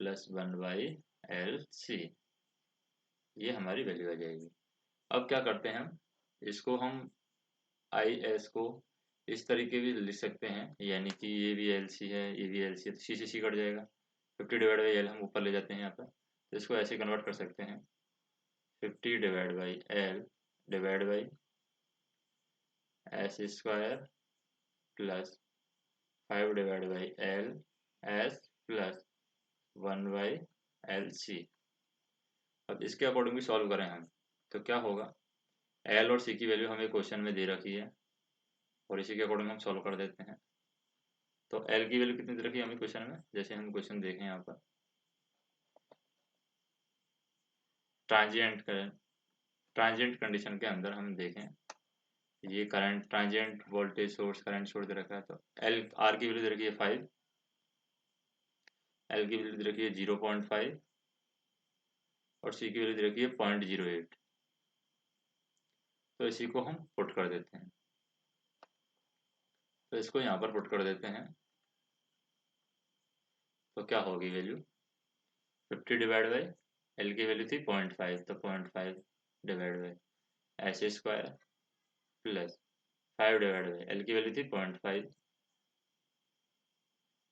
plus 1/LC, ये हमारी वैल्यू आ जाएगी। अब क्या करते हैं हम, इसको हम IS को इस तरीके भी लिख सकते हैं, यानी कि ये भी LC है, ये भी LC है, तो C से C कट जाएगा, 50/L हम ऊपर ले जाते हैं यहाँ पर, तो इसको ऐसे कन्वर्ट कर सकते हैं 50/L divide by S² plus 5/LS plus 1/LC। अब इसके अकॉर्डिंग भी सॉल्व करें हम तो क्या होगा, L और C की वैल्यू हमें क्वेश्चन में दे रखी है, और इसी के अकॉर्डिंग हम सॉल्व कर देते हैं। तो L की वैल्यू कितनी दे रखी है हमें क्वेश्चन में, जैसे हम क्वेश्चन देखें यहाँ पर, ट्रांजिएंट करें, ट्रांजिएंट कंडीशन के अंदर हम देखें, ये current transient voltage source current source दे रखा है, तो R की वैल्यू दे रखी है 5, L की वैल्यू दे रखी है 0.5 और C की वैल्यू दे रखी है 0.08, तो इसी को हम पुट कर देते हैं, तो इसको यहाँ पर पुट कर देते हैं, तो क्या होगी वैल्यू 50 डिवाइड बाई L की वैल्यू थी 0.5, तो 0.5 divide by S² plus 5 divide by L की वैल्यू थी 0.5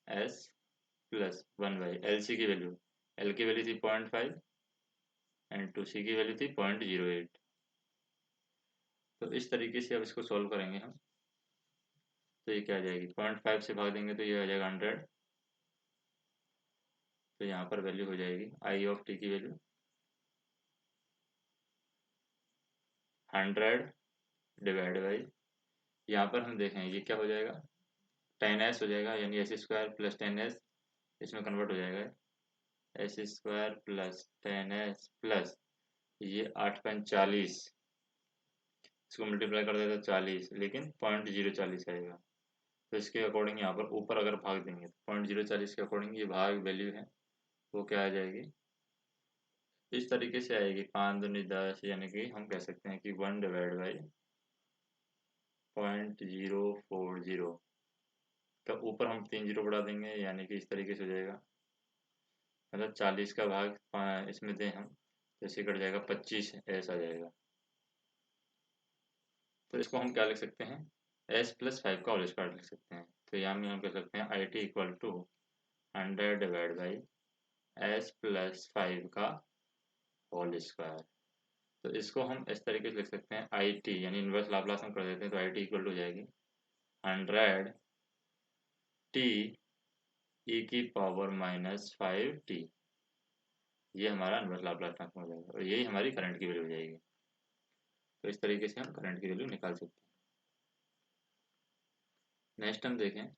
S plus 1 by L C की वैल्यू, एल की वैल्यू थी 0.5 एंड 2 सी की वैल्यू थी 0.08। तो इस तरीके से अब इसको सॉल्व करेंगे हम। तो ये क्या आ जाएगी, 0.5 से भाग देंगे तो ये आ जाएगा 100। तो यहाँ पर वैल्यू हो जाएगी आई ऑफ टी की वैल्यू 100 डिवाइड बाई, यहाँ पर हम देखें ये क्या हो जाएगा, 10s हो जाएगा, यानी एस स्क्वायर प्लस 10s इसमें कन्वर्ट हो जाएगा, S square plus 10s plus ये 8 × 40, इसको मल्टीप्लाई कर देते तो 40, लेकिन 0.040 आएगा। तो इसके अकॉर्डिंग यहाँ पर ऊपर अगर भाग देंगे तो 0.040 के अकॉर्डिंग ये भाग वैल्यू है वो क्या आ जाएगी, इस तरीके से आएगी 5 दूनी 10, यानी कि हम कह सकते हैं कि 1 डिवाइड बाई 0.040 का ऊपर हम 3 जीरो बढ़ा देंगे, यानी कि इस तरीके से हो जाएगा, मतलब 40 का भाग इसमें दें हम तो इसे कट जाएगा 25 ऐसा आ जाएगा। तो इसको हम क्या लिख सकते हैं, s प्लस 5 का होल स्क्वायर लिख सकते हैं। तो यहाँ में हम कह सकते हैं I T equal to 100 divide by s plus 5 का होल स्क्वायर। तो इसको हम इस तरीके से लिख सकते हैं आई टी, यानी इन्वर्स लाप्लास हम कर देते हैं तो आई टी इक्वल टू हो जाएगी 100 टी ई की पावर -5t। ये हमारा इन्वर्स लाप्लास ट्रांसफॉर्म हो जाएगा और यही हमारी करंट की वैल्यू हो जाएगी। तो इस तरीके से हम करंट की वैल्यू निकाल सकते हैं। नेक्स्ट हम देखें,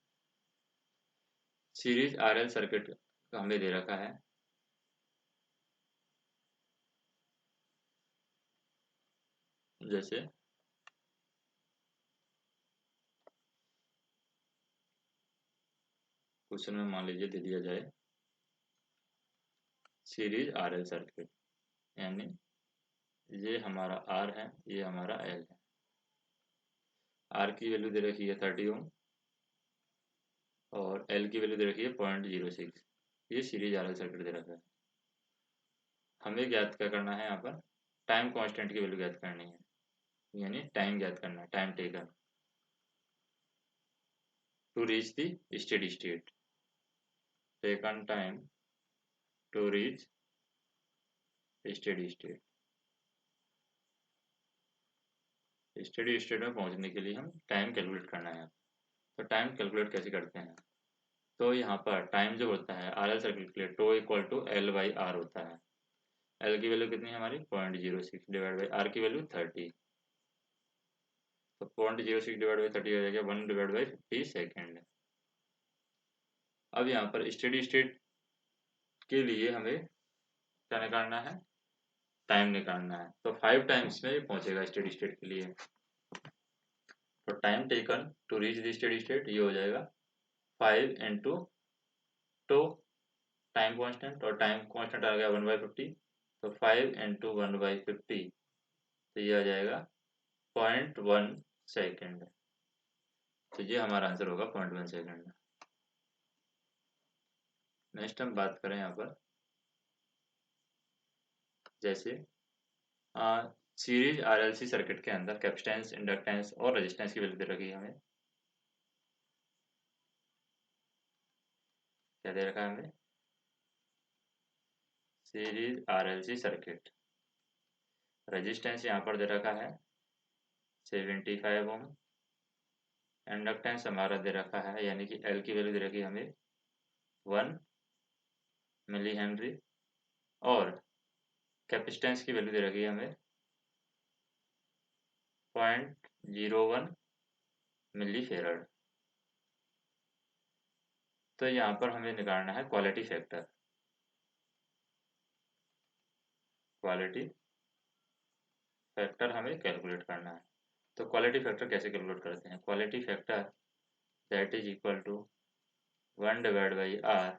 सीरीज आरएल सर्किट हमें दे रखा है, जैसे क्वेश्चन में मान लीजिए दे दिया जाए सीरीज आरएल सर्किट, यानी ये हमारा आर है, ये हमारा एल है। आर की वैल्यू दे रखी है 30 ओम और एल की वैल्यू दे रखी है 0.06। ये सीरीज आरएल सर्किट दे रखा है। हमें ज्ञात क्या करना है, यहाँ पर टाइम कांस्टेंट की वैल्यू ज्ञात करनी है, यानी टाइम ज्ञात करना है, time taken to reach the steady state, taken time to reach steady state. Steady state में पहुंचने के लिए हम टाइम कैलकुलेट करना है। तो टाइम कैलकुलेट कैसे करते हैं, तो यहाँ पर टाइम जो होता है आर एल सर्किट के लिए tau equal to L by R होता है। एल की वैल्यू कितनी है हमारी 0.06 डिवाइड बाई आर की वैल्यू 30। तो 0.06 डिवाइड बाई 30 हो जाएगा 1 डिवाइड बाई 50 सेकेंड। अब यहाँ पर स्टेडी स्टेट के लिए हमें क्या निकालना है, टाइम निकालना है। तो 5 टाइम्स में पहुंचेगा स्टेडी स्टेट के लिए। तो time taken to reach the steady state ये हो जाएगा 5 इंटू टू टाइम कांस्टेंट, और टाइम कांस्टेंट आ गया 1/50। तो 5 इंटू 1/50 तो ये आ जाएगा 0.1 सेकेंड। तो ये हमारा आंसर होगा 0.1 सेकेंड। नेक्स्ट हम बात करें यहाँ पर, जैसे सीरीज आरएलसी सर्किट के अंदर कैपेसिटेंस, इंडक्टेंस और रेजिस्टेंस की वैल्यू दे रखी है हमें। क्या दे रखा है हमें, सीरीज आरएलसी सर्किट, रेजिस्टेंस यहाँ पर दे रखा है 75 ओम, इंडक्टेंस हमारा दे रखा है, यानी कि एल की वैल्यू दे रखी है हमें 1 मिली हेनरी, और कैपेसिटेंस की वैल्यू दे रखी है हमें 0.01 मिली फेरड। तो यहाँ पर हमें निकालना है क्वालिटी फैक्टर। क्वालिटी फैक्टर हमें कैलकुलेट करना है। तो क्वालिटी फैक्टर कैसे कैलकुलेट करते हैं, quality factor that is equal to 1 divide by R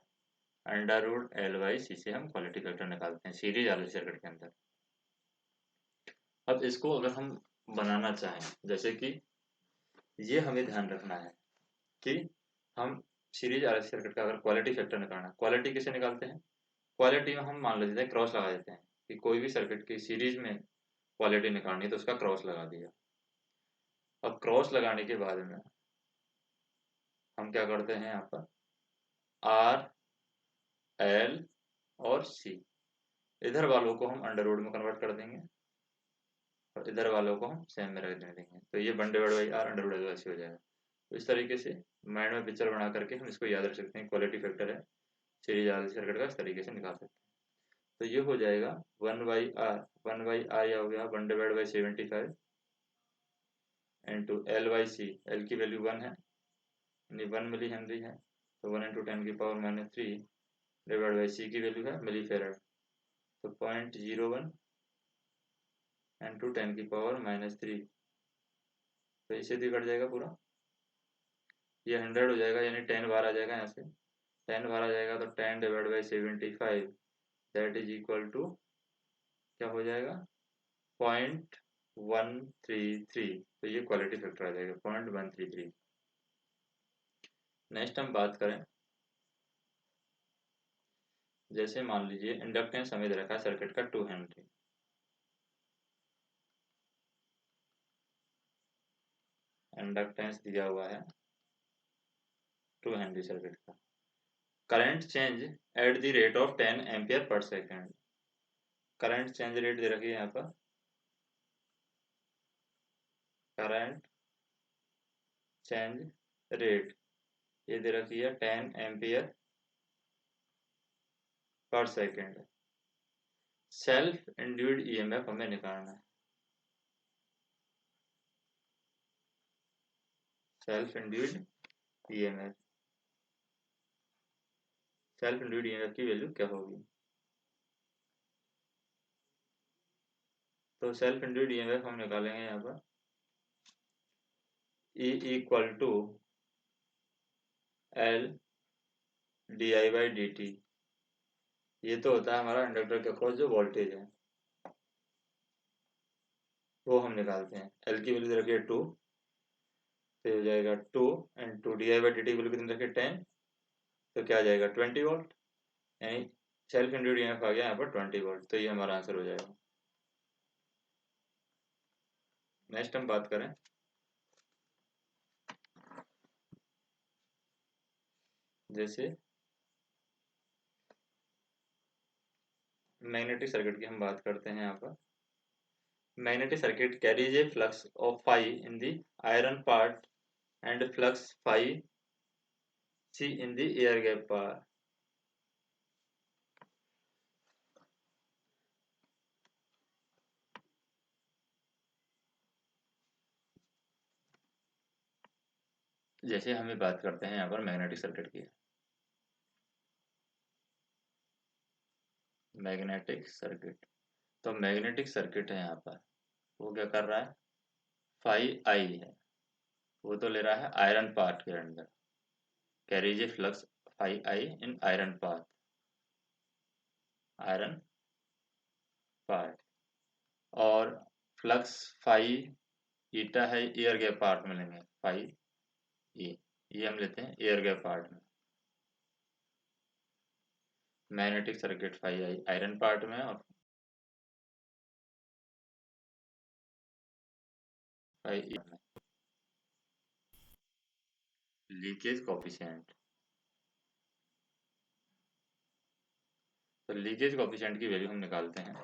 under root L by C से हम क्वालिटी फैक्टर निकालते हैं सीरीज आरएलसी सर्किट के अंदर। अब इसको अगर हम बनाना चाहें, जैसे कि ये हमें ध्यान रखना है कि हम सीरीज आरएलसी सर्किट का अगर क्वालिटी फैक्टर निकालना, क्वालिटी कैसे निकालते हैं, क्वालिटी में हम मान लेते हैं क्रॉस लगा देते हैं कि कोई भी सर्किट की सीरीज में क्वालिटी निकालनी है तो उसका क्रॉस लगा दिया। अब क्रॉस लगाने के बाद में हम क्या करते हैं यहाँ पर आर एल और सी, इधर वालों को हम अंडर रूट में कन्वर्ट कर देंगे और इधर वालों को हम सेम में रख देंगे। तो ये 1/r अंडर रूट ऐसे हो जाएगा। तो इस तरीके से माइंड में पिक्चर बना करके हम इसको याद रख सकते हैं। क्वालिटी फैक्टर है सीरीज RLC सर्किट का, इस तरीके से निकाल सकते हैं। तो ये हो जाएगा 1/r या हो गया 1/75 इंटू L/C, L की वैल्यू 1 है यानी 1 मिली हेनरी है, तो 1 इंटू 10⁻³ डिवाइड बाई C की वैल्यू है मिली फेरड, तो 0.01 इंटू 10⁻³ तो इसे भी कट जाएगा पूरा, ये 100 हो जाएगा यानी 10 बार आ जाएगा, यहाँ से 10 बार आ जाएगा तो 10 divide by 75 that is equal to क्या हो जाएगा 0.133, तो ये क्वालिटी फैक्टर आ जाएगा 0.133। नेक्स्ट हम बात करें, जैसे मान लीजिए इंडक्टेंस हमें दे रखा है सर्किट का 2 हेनरी, इंडक्टेंस दिया हुआ है 2 हेनरी सर्किट का, current change at the rate of 10 ampere per second, current change rate दे रखी है यहाँ पर, करंट चेंज रेट ये दे रखी है 10 ampere per second. Self induced EMF हमें निकालना है, self induced EMF, self induced EMF की वैल्यू क्या होगी, तो सेल्फ इंड्यूस्ड ईएमएफ हम निकालेंगे यहाँ पर E equal to L di/dt, ये तो होता है हमारा इंडक्टर के अक्रॉस जो वोल्टेज है वो हम निकालते हैं। L की वैल्यू रखिए 2, तो हो जाएगा 2 इंटू di/dt की वैल्यू कितनी रखिए 10, तो क्या आ जाएगा 20 वोल्ट, यानी सेल्फ इंड्यूस्ड ईएमएफ आ गया यहाँ पर 20 वोल्ट, तो ये हमारा आंसर हो जाएगा। नेक्स्ट हम बात करें, जैसे मैग्नेटिक सर्किट की हम बात करते हैं यहाँ पर, magnetic circuit carries a flux of phi in the iron part and flux phi c in the air gap part। जैसे हमें बात करते हैं यहाँ पर मैग्नेटिक सर्किट की, मैग्नेटिक सर्किट, तो मैग्नेटिक सर्किट है यहाँ पर, वो क्या कर रहा है फाई आई है, वो तो ले रहा है आयरन पार्ट के अंदर, carries a flux phi I in iron part, iron part, और फ्लक्स फाई ईटा है एयर गैप पार्ट में लेंगे, फाई ये हम लेते हैं एयर गैप पार्ट में, magnetic circuit phi I iron part में और फाई ई में। लीकेज कोफिशिएंट, तो लीकेज कोफिशिएंट की वैल्यू हम निकालते हैं,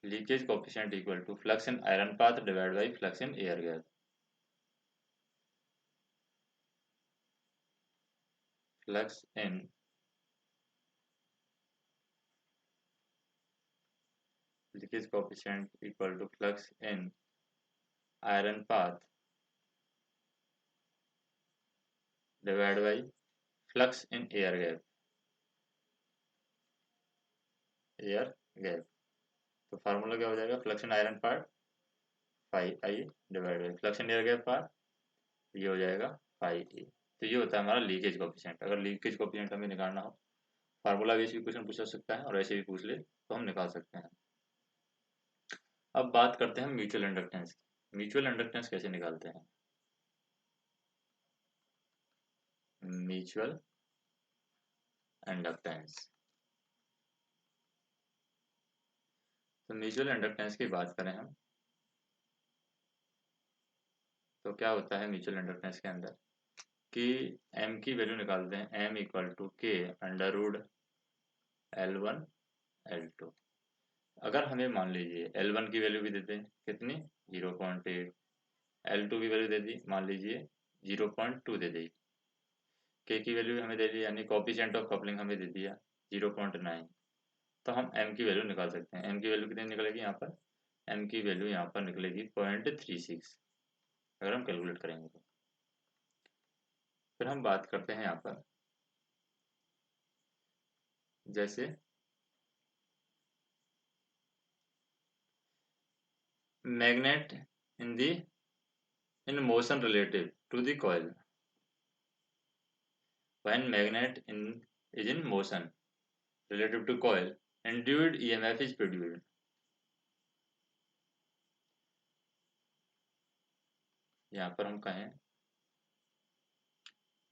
leakage coefficient equal to flux in iron path divide by flux in air gap, flux in leakage coefficient equal to flux in iron path divide by flux in air gap, air gap, तो formula क्या हो जाएगा flux in iron part phi I divide by flux in air gap part, ये हो जाएगा phi E. तो ये होता है हमारा लीकेज कोफिशिएंट। अगर लीकेज कोफिशिएंट हमें निकालना हो, फार्मूला बेस भी क्वेश्चन पूछ सकता है और ऐसे भी पूछ ले तो हम निकाल सकते हैं। अब बात करते हैं म्यूचुअल इंडक्टेंस की। म्यूचुअल इंडक्टेंस कैसे निकालते हैं, म्यूचुअल इंडक्टेंस, तो म्यूचुअल इंडक्टेंस की बात करें हम, तो क्या होता है म्यूचुअल इंडक्टेंस के अंदर कि एम की वैल्यू निकालते हैं, एम इक्वल टू के अंडर रूड L1 L2। अगर हमें मान लीजिए L1 की वैल्यू भी देते हैं कितनी 0.8, L2 की वैल्यू दे दी मान लीजिए 0.2 दे दी, के की वैल्यू हमें दे दी यानी कोएफिशिएंट ऑफ कपलिंग हमें दे दिया 0.9, तो हम एम की वैल्यू निकाल सकते हैं। एम की वैल्यू कितनी निकलेगी यहाँ पर, एम की वैल्यू यहाँ पर निकलेगी 0.36 अगर हम कैलकुलेट करेंगे तो। फिर हम बात करते हैं यहाँ पर जैसे magnet in motion relative to the coil, when magnet is in motion relative to coil, induced EMF is produced। यहाँ पर हम कहें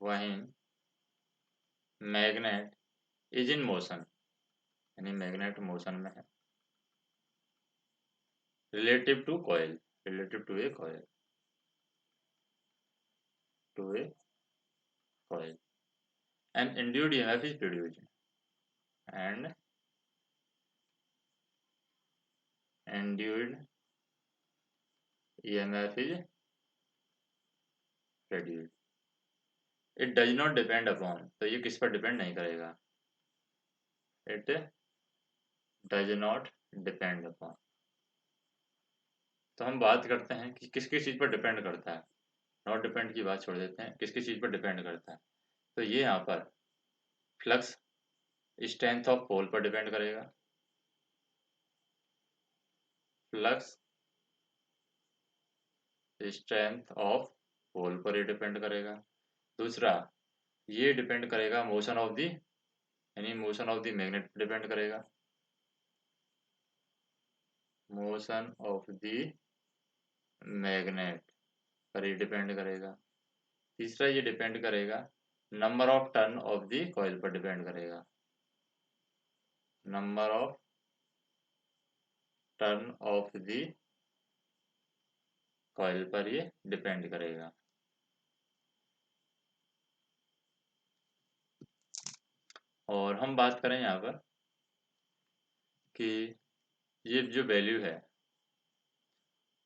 वहीं मैग्नेट इज इन मोशन यानी मैग्नेट मोशन में है relative to coil, relative to a coil, to a coil and induced EMF is produced and induced EMF is produced। It does not depend upon, तो ये किस पर depend नहीं करेगा, it does not depend upon। तो हम बात करते हैं कि किस किस चीज़ पर डिपेंड करता है, नॉट डिपेंड की बात छोड़ देते हैं, किस किस चीज़ पर डिपेंड करता है। तो ये यहाँ पर फ्लक्स स्ट्रेंथ ऑफ पोल पर डिपेंड करेगा, फ्लक्स स्ट्रेंथ ऑफ पोल पर ये डिपेंड करेगा। दूसरा ये डिपेंड करेगा मोशन ऑफ दी यानी मोशन ऑफ दी मैग्नेट पर डिपेंड करेगा, मोशन ऑफ दी मैग्नेट पर ये डिपेंड करेगा। तीसरा ये डिपेंड करेगा number of turn of the coil पर डिपेंड करेगा, number of turn of the coil पर ये डिपेंड करेगा। और हम बात करें यहाँ पर कि ये जो वैल्यू है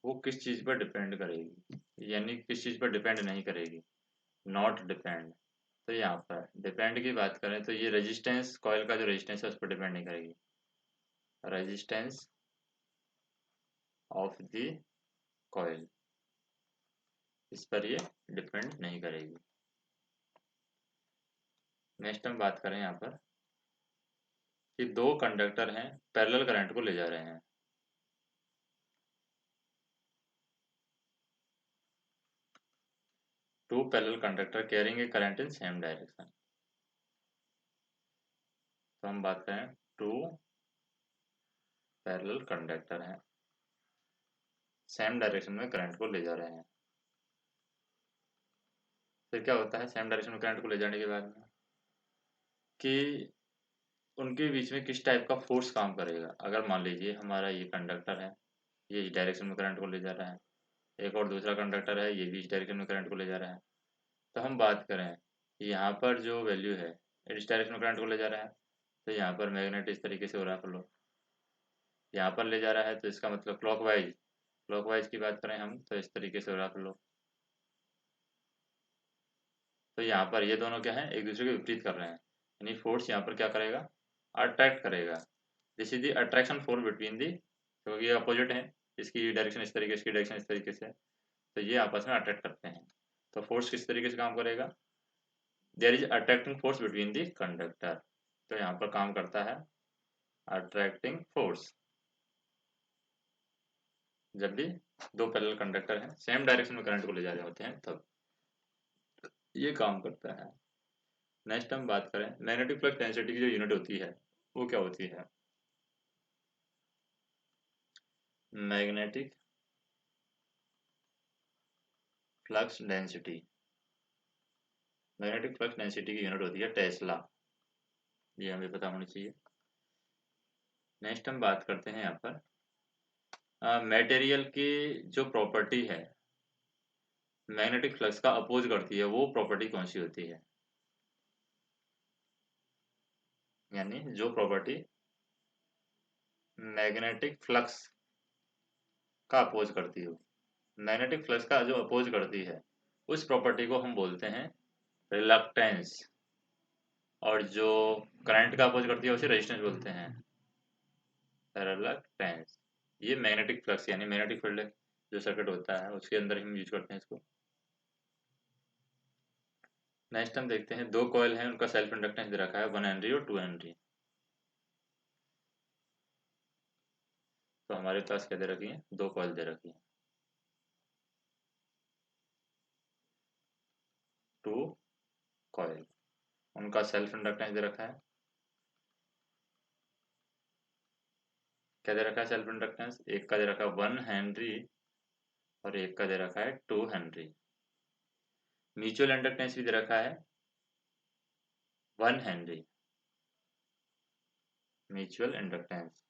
वो किस चीज़ पर डिपेंड करेगी, यानी किस चीज़ पर डिपेंड नहीं करेगी, नॉट डिपेंड। तो यहाँ पर डिपेंड की बात करें तो ये रेजिस्टेंस, कॉइल का जो रेजिस्टेंस है उस पर डिपेंड नहीं करेगी, रेजिस्टेंस ऑफ द कॉइल इस पर ये डिपेंड नहीं करेगी। नेक्स्ट हम बात करें यहाँ पर कि दो कंडक्टर हैं पैरेलल करंट को ले जा रहे हैं, two parallel conductor carrying a current in same direction. तो हम बात करें टू पैरेलल कंडक्टर हैं सेम डायरेक्शन में करंट को ले जा रहे हैं। फिर क्या होता है सेम डायरेक्शन में करंट को ले जाने के बाद में कि उनके बीच में किस टाइप का फोर्स काम करेगा। अगर मान लीजिए हमारा ये कंडक्टर है, ये इस डायरेक्शन में करंट को ले जा रहा है, एक और दूसरा कंडक्टर है ये भी इस डायरेक्शन में करंट को ले जा रहा है। तो हम बात करें यहाँ पर जो वैल्यू है इस डायरेक्शन में करंट को ले जा रहा है, तो यहाँ पर मैग्नेट इस तरीके से हो रहा है फ्लो, यहाँ पर ले जा रहा है तो इसका मतलब क्लॉकवाइज, क्लॉकवाइज की बात करें हम तो इस तरीके से हो रहा है फ्लो। तो यहाँ पर ये दोनों क्या है एक दूसरे के विपरीत कर रहे हैं, यानी फोर्स यहाँ पर क्या करेगा अट्रैक्ट करेगा। This is the attraction force between दी, क्योंकि ये अपोजिट है, इसकी डायरेक्शन इस तरीके से, इसकी डायरेक्शन इस तरीके से, तो ये आपस में अट्रैक्ट करते हैं। तो फोर्स किस तरीके से काम करेगा, there is attracting force between the conductor, तो यहाँ पर काम करता है अट्रैक्टिंग फोर्स। जब भी दो पैरेलल कंडक्टर हैं सेम डायरेक्शन में करंट को ले जा रहे होते हैं तब ये काम करता है। नेक्स्ट हम बात करें मैग्नेटिक फ्लक्स डेंसिटी की जो यूनिट होती है वो क्या होती है, magnetic flux density, magnetic flux density की यूनिट होती है टेस्ला, ये हमें पता होनी चाहिए। नेक्स्ट हम बात करते हैं यहाँ पर मटेरियल की जो प्रॉपर्टी है मैग्नेटिक फ्लक्स का अपोज करती है वो प्रॉपर्टी कौन सी होती है, यानी जो प्रॉपर्टी मैग्नेटिक फ्लक्स का अपोज करती हो, मैग्नेटिक फ्लक्स का जो अपोज करती है उस प्रॉपर्टी को हम बोलते हैं रिलक्टेंस, और जो करंट का अपोज करती है उसे रेजिस्टेंस बोलते हैं रिलक्टेंस। ये मैग्नेटिक फ्लक्स यानी मैग्नेटिक फील्ड जो सर्किट होता है उसके अंदर हम यूज करते हैं इसको। नेक्स्ट हम देखते हैं दो कॉइल हैं, उनका सेल्फ इंडक्टेंस दे रखा है 1 हेनरी और 2 हेनरी। तो हमारे पास क्या दे रखी है, दो कॉइल दे रखी है, टू कॉइल, उनका सेल्फ इंडक्टेंस दे रखा है, क्या दे रखा है सेल्फ इंडक्टेंस, एक का दे रखा है 1 हेनरी और एक का दे रखा है 2 हेनरी। म्यूचुअल इंडक्टेंस भी दे रखा है 1 हेनरी, म्यूचुअल इंडक्टेंस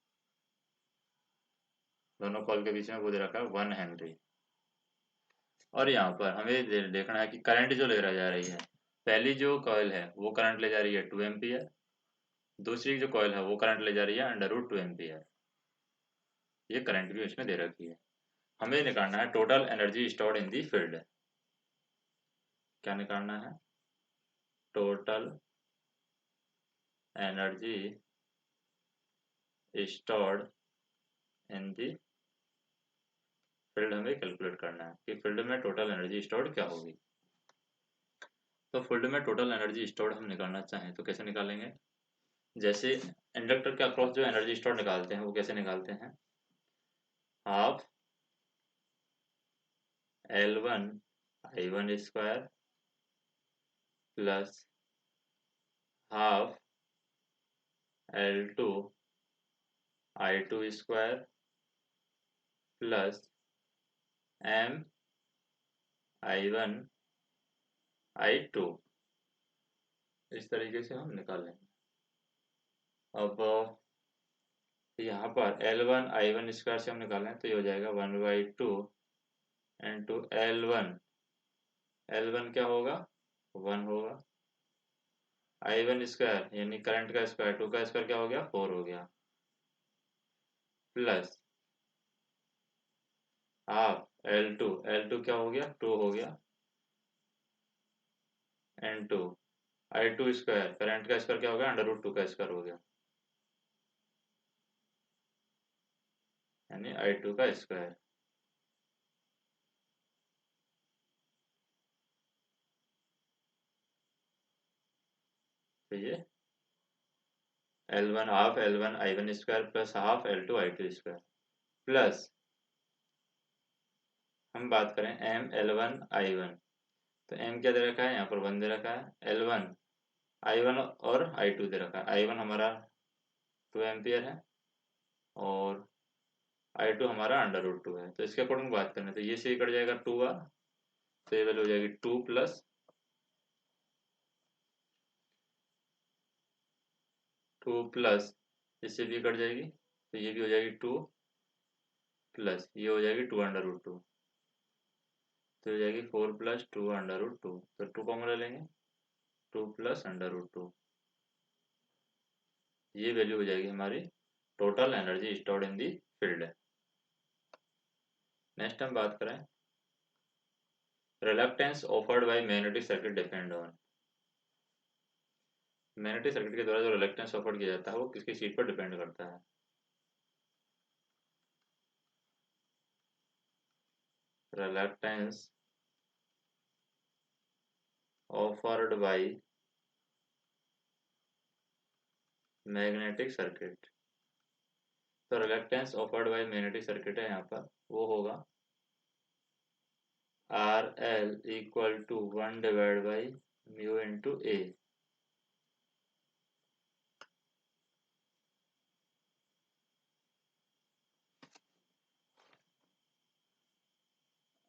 दोनों कॉइल के बीच में वो दे रखा है 1 हेनरी। और यहाँ पर हमें देखना है कि करंट जो ले जा रही है, पहली जो कॉइल है वो करंट ले जा रही है 2 एम्पियर, दूसरी जो कॉइल है वो करंट ले जा रही है √2 एम्पियर। ये करंट भी उसमें दे रखी है। हमें निकालना है total energy stored in the field. क्या निकालना है, total energy stored in the field, हमें कैलकुलेट करना है कि फील्ड में टोटल एनर्जी स्टोर्ड क्या होगी। तो फील्ड में टोटल एनर्जी स्टोर्ड हम निकालना चाहें तो कैसे निकालेंगे, जैसे इंडक्टर के अक्रॉस जो एनर्जी स्टोर निकालते हैं वो कैसे निकालते हैं, half L1 I1 square plus half L2 I2 square plus M I1 I2, इस तरीके से हम निकालेंगे। अब यहाँ पर L1 I1 स्क्वायर से हम निकालें तो ये हो जाएगा 1/2 इंटू L1 क्या होगा 1 होगा, I1 स्क्वायर यानी करंट का स्क्वायर 2 का स्क्वायर क्या हो गया 4 हो गया, प्लस हाफ L2 क्या हो गया 2 हो गया, इंटू I2 स्क्वायर करंट का स्क्वायर क्या हो गया √2 का स्क्वायर हो गया, यानी I2 का स्क्वायर। तो ये L1 half L1 I1 square plus half L2 I2 square plus हम बात करें M L1 I1, तो M क्या दे रखा है यहाँ पर 1 दे रखा है, L1 I1 और I2 दे रखा है, I1 हमारा 2 एम्पियर है और I2 हमारा √2 है। तो इसके अकॉर्डिंग बात करें तो ये से कट जाएगा 2 बार, तो ये वैल्यू हो जाएगी 2 प्लस 2 प्लस, इससे भी कट जाएगी तो ये भी हो जाएगी 2 प्लस ये हो जाएगी 2 √2, तो हो जाएगी 4 प्लस 2 √2, तो 2 कॉमन ले लेंगे 2 प्लस √2, ये वैल्यू हो जाएगी हमारी total energy stored in the field. Next हम बात करें reluctance offered by magnetic circuit depend on, magnetic circuit के द्वारा जो रिलक्टेंस ऑफर्ड किया जाता है वो किसकी चीज पर डिपेंड करता है, reluctance offered by magnetic circuit, तो reluctance offered by magnetic circuit है यहाँ पर वो होगा RL equal to 1/μ into A।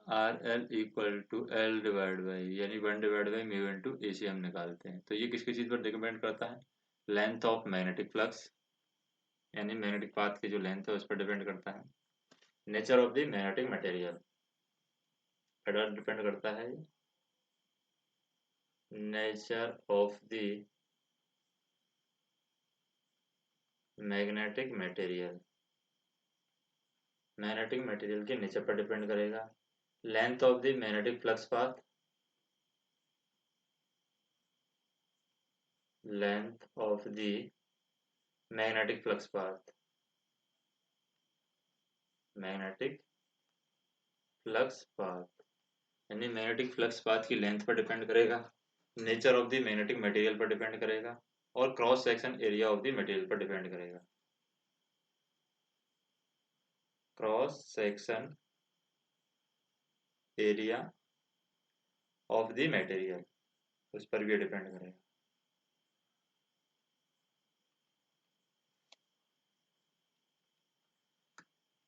RL equal to L divide by यानी 1/μ इंटू A से हम निकालते हैं। तो ये किसकी चीज़ पर डिपेंड करता है, लेंथ ऑफ मैग्नेटिक फ्लक्स यानी मैग्नेटिक पाथ की जो लेंथ है उस पर डिपेंड करता है, nature of the magnetic material. क्या डिपेंड करता है? Nature of the magnetic material, magnetic material के नेचर पर डिपेंड करेगा। Length of the magnetic flux path, length of the magnetic flux path, magnetic flux path यानी magnetic flux path की length पर depend करेगा, nature of the magnetic material पर depend करेगा और cross section area of the material पर depend करेगा। Cross section area of the material उस पर भी डिपेंड करेगा।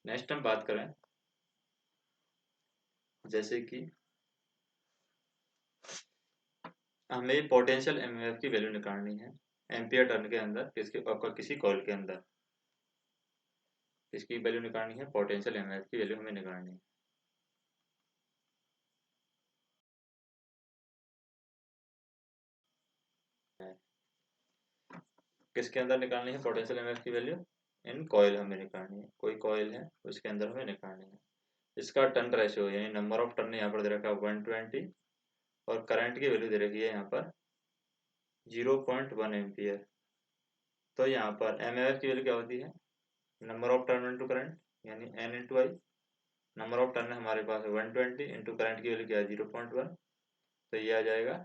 नेक्स्ट हम बात करें, जैसे कि हमें पोटेंशियल एमईएफ की वैल्यू निकालनी है एम्पियर टर्न के अंदर, किसी कॉइल के अंदर इसकी वैल्यू निकालनी है, पोटेंशियल एमईएफ की वैल्यू हमें निकालनी है। किसके अंदर निकालनी है पोटेंशियल एमईएफ की वैल्यू? इन कॉइल हमें निकालनी है, कोई कॉइल है उसके अंदर हमें निकालनी है। इसका टर्न रेशियो यानी नंबर ऑफ टर्न यहाँ पर दे रखा है 120 और करंट की वैल्यू दे रखी है यहाँ पर 0.1 एम्पियर। तो यहाँ पर एमईएफ की वैल्यू क्या होती है? Number of turn into current यानी N into I. Number of turn हमारे पास है 120 इंटू करंट की वैल्यू क्या है 0.1, तो ये आ जाएगा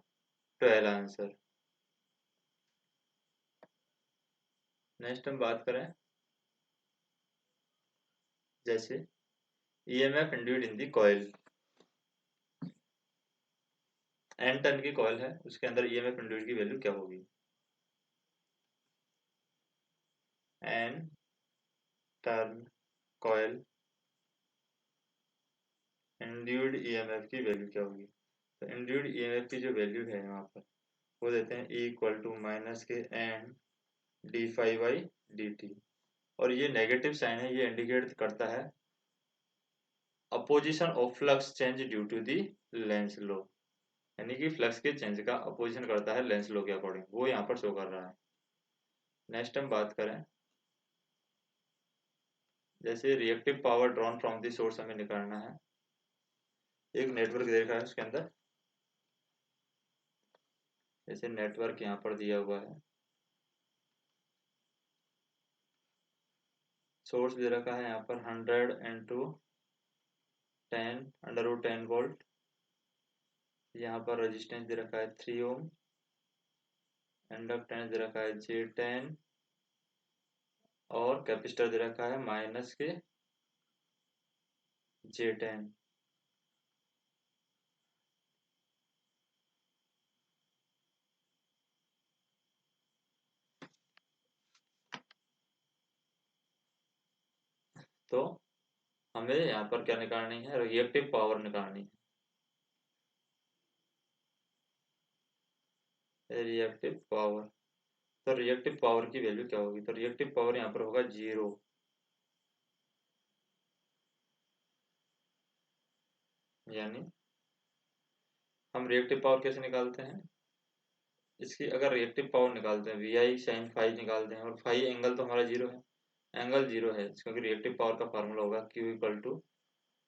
12 आंसर। नेक्स्ट हम बात करें, जैसे EMF induced in the coil, N turn की कॉइल है उसके अंदर ईएमएफ इंड्यूस्ड की वैल्यू क्या होगी? N turn coil induced EMF की वैल्यू क्या होगी? तो इंड्यूस्ड ईएमएफ की जो वैल्यू है यहाँ पर वो देते हैं E इक्वल टू माइनस के N D phi by D T, और ये नेगेटिव साइन है, ये इंडिकेट करता है opposition of flux change due to the Lenz law, यानी कि फ्लक्स के चेंज का अपोजिशन करता है लेंस लॉ के अकॉर्डिंग, वो यहाँ पर शो कर रहा है। नेक्स्ट हम बात करें, जैसे reactive power drawn from the source हमें निकालना है। एक नेटवर्क देखा है उसके अंदर, जैसे नेटवर्क यहाँ पर दिया हुआ है, सोर्स दे रखा है यहाँ पर 100 इंटू 10 अंडर रूट 10 वोल्ट, यहाँ पर रेजिस्टेंस दे रखा है 3 ओम, इंडक्टेंस दे रखा है J10 और कैपेसिटर दे रखा है माइनस के J10। तो हमें यहाँ पर क्या निकालनी है? रिएक्टिव पावर निकालनी है, रिएक्टिव पावर। तो रिएक्टिव पावर की वैल्यू क्या होगी? तो रिएक्टिव पावर यहाँ पर होगा 0, यानी हम रिएक्टिव पावर कैसे निकालते हैं? इसकी अगर रिएक्टिव पावर निकालते हैं वी आई साइन फाई निकालते हैं, और फाई एंगल तो हमारा 0 है, एंगल 0 है क्योंकि रिएक्टिव पावर का फार्मूला होगा Q equal to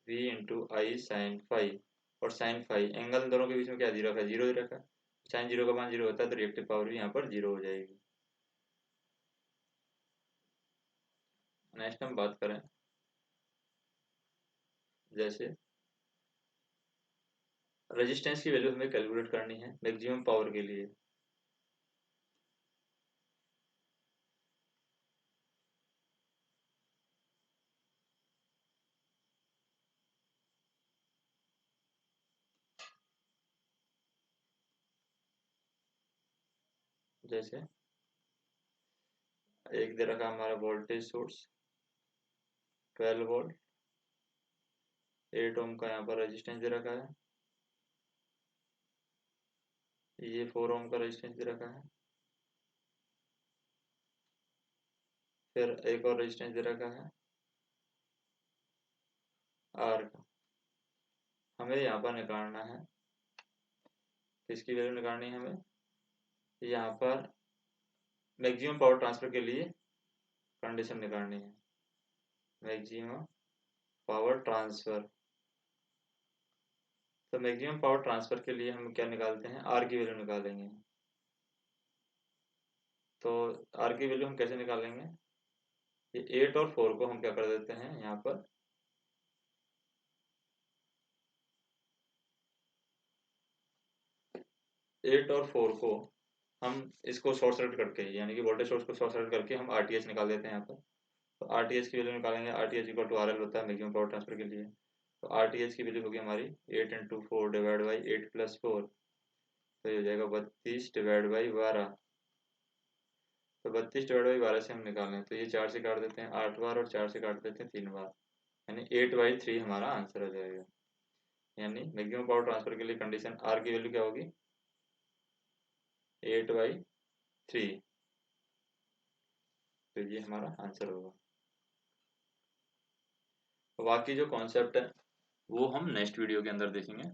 V into I sine phi, और साइन फाई एंगल दोनों के बीच में क्या दे रखा है? 0 दे रखा है। साइन 0 का मान 0 होता है तो रिएक्टिव पावर भी यहाँ पर 0 हो जाएगी। नेक्स्ट हम बात करें, जैसे रेजिस्टेंस की वैल्यू हमें कैलकुलेट करनी है मैक्सिमम पावर के लिए। जैसे एक दे रखा हमारा वोल्टेज सोर्स 12 वोल्ट, 8 ओम का यहाँ पर रेजिस्टेंस दे रखा है, ये 4 ओम का रेजिस्टेंस दे रखा है, फिर एक और रेजिस्टेंस दे रखा है R का, हमें यहाँ पर निकालना है, किसकी वैल्यू निकालनी है हमें, यहाँ पर मैक्सिमम पावर ट्रांसफर के लिए कंडीशन निकालनी है, मैक्सिमम पावर ट्रांसफर। तो मैक्सिमम पावर ट्रांसफर के लिए हम क्या निकालते हैं, आर की वैल्यू निकालेंगे। तो आर की वैल्यू हम कैसे निकालेंगे, ये 8 और 4 को हम क्या कर देते हैं यहाँ पर, 8 और 4 को हम इसको शॉर्ट सर्किट करके, यानी कि वोल्टेज सोर्स को शॉर्ट सर्किट करके हम आरटीएच निकाल देते हैं यहाँ पर। तो आरटीएच की वैल्यू निकालेंगे, आरटीएच इक्वल टू आरएल होता है मैक्सिमम पावर ट्रांसफर के लिए। तो आरटीएच की वैल्यू होगी हमारी 8 इंटू 4 डिवाइड बाई 8 प्लस 4, तो ये हो जाएगा 32 डिवाइड बाई 12। तो 32 डिवाइड बाई 12 से हम निकालें तो ये 4 से काट देते हैं 8 बार और 4 से काट देते हैं 3 बार, यानी 8/3 हमारा आंसर हो जाएगा। यानी मैक्सिमम पावर ट्रांसफर के लिए कंडीशन आर की वैल्यू क्या होगी, 8/3। तो ये हमारा आंसर होगा। बाकी जो कॉन्सेप्ट है वो हम नेक्स्ट वीडियो के अंदर देखेंगे।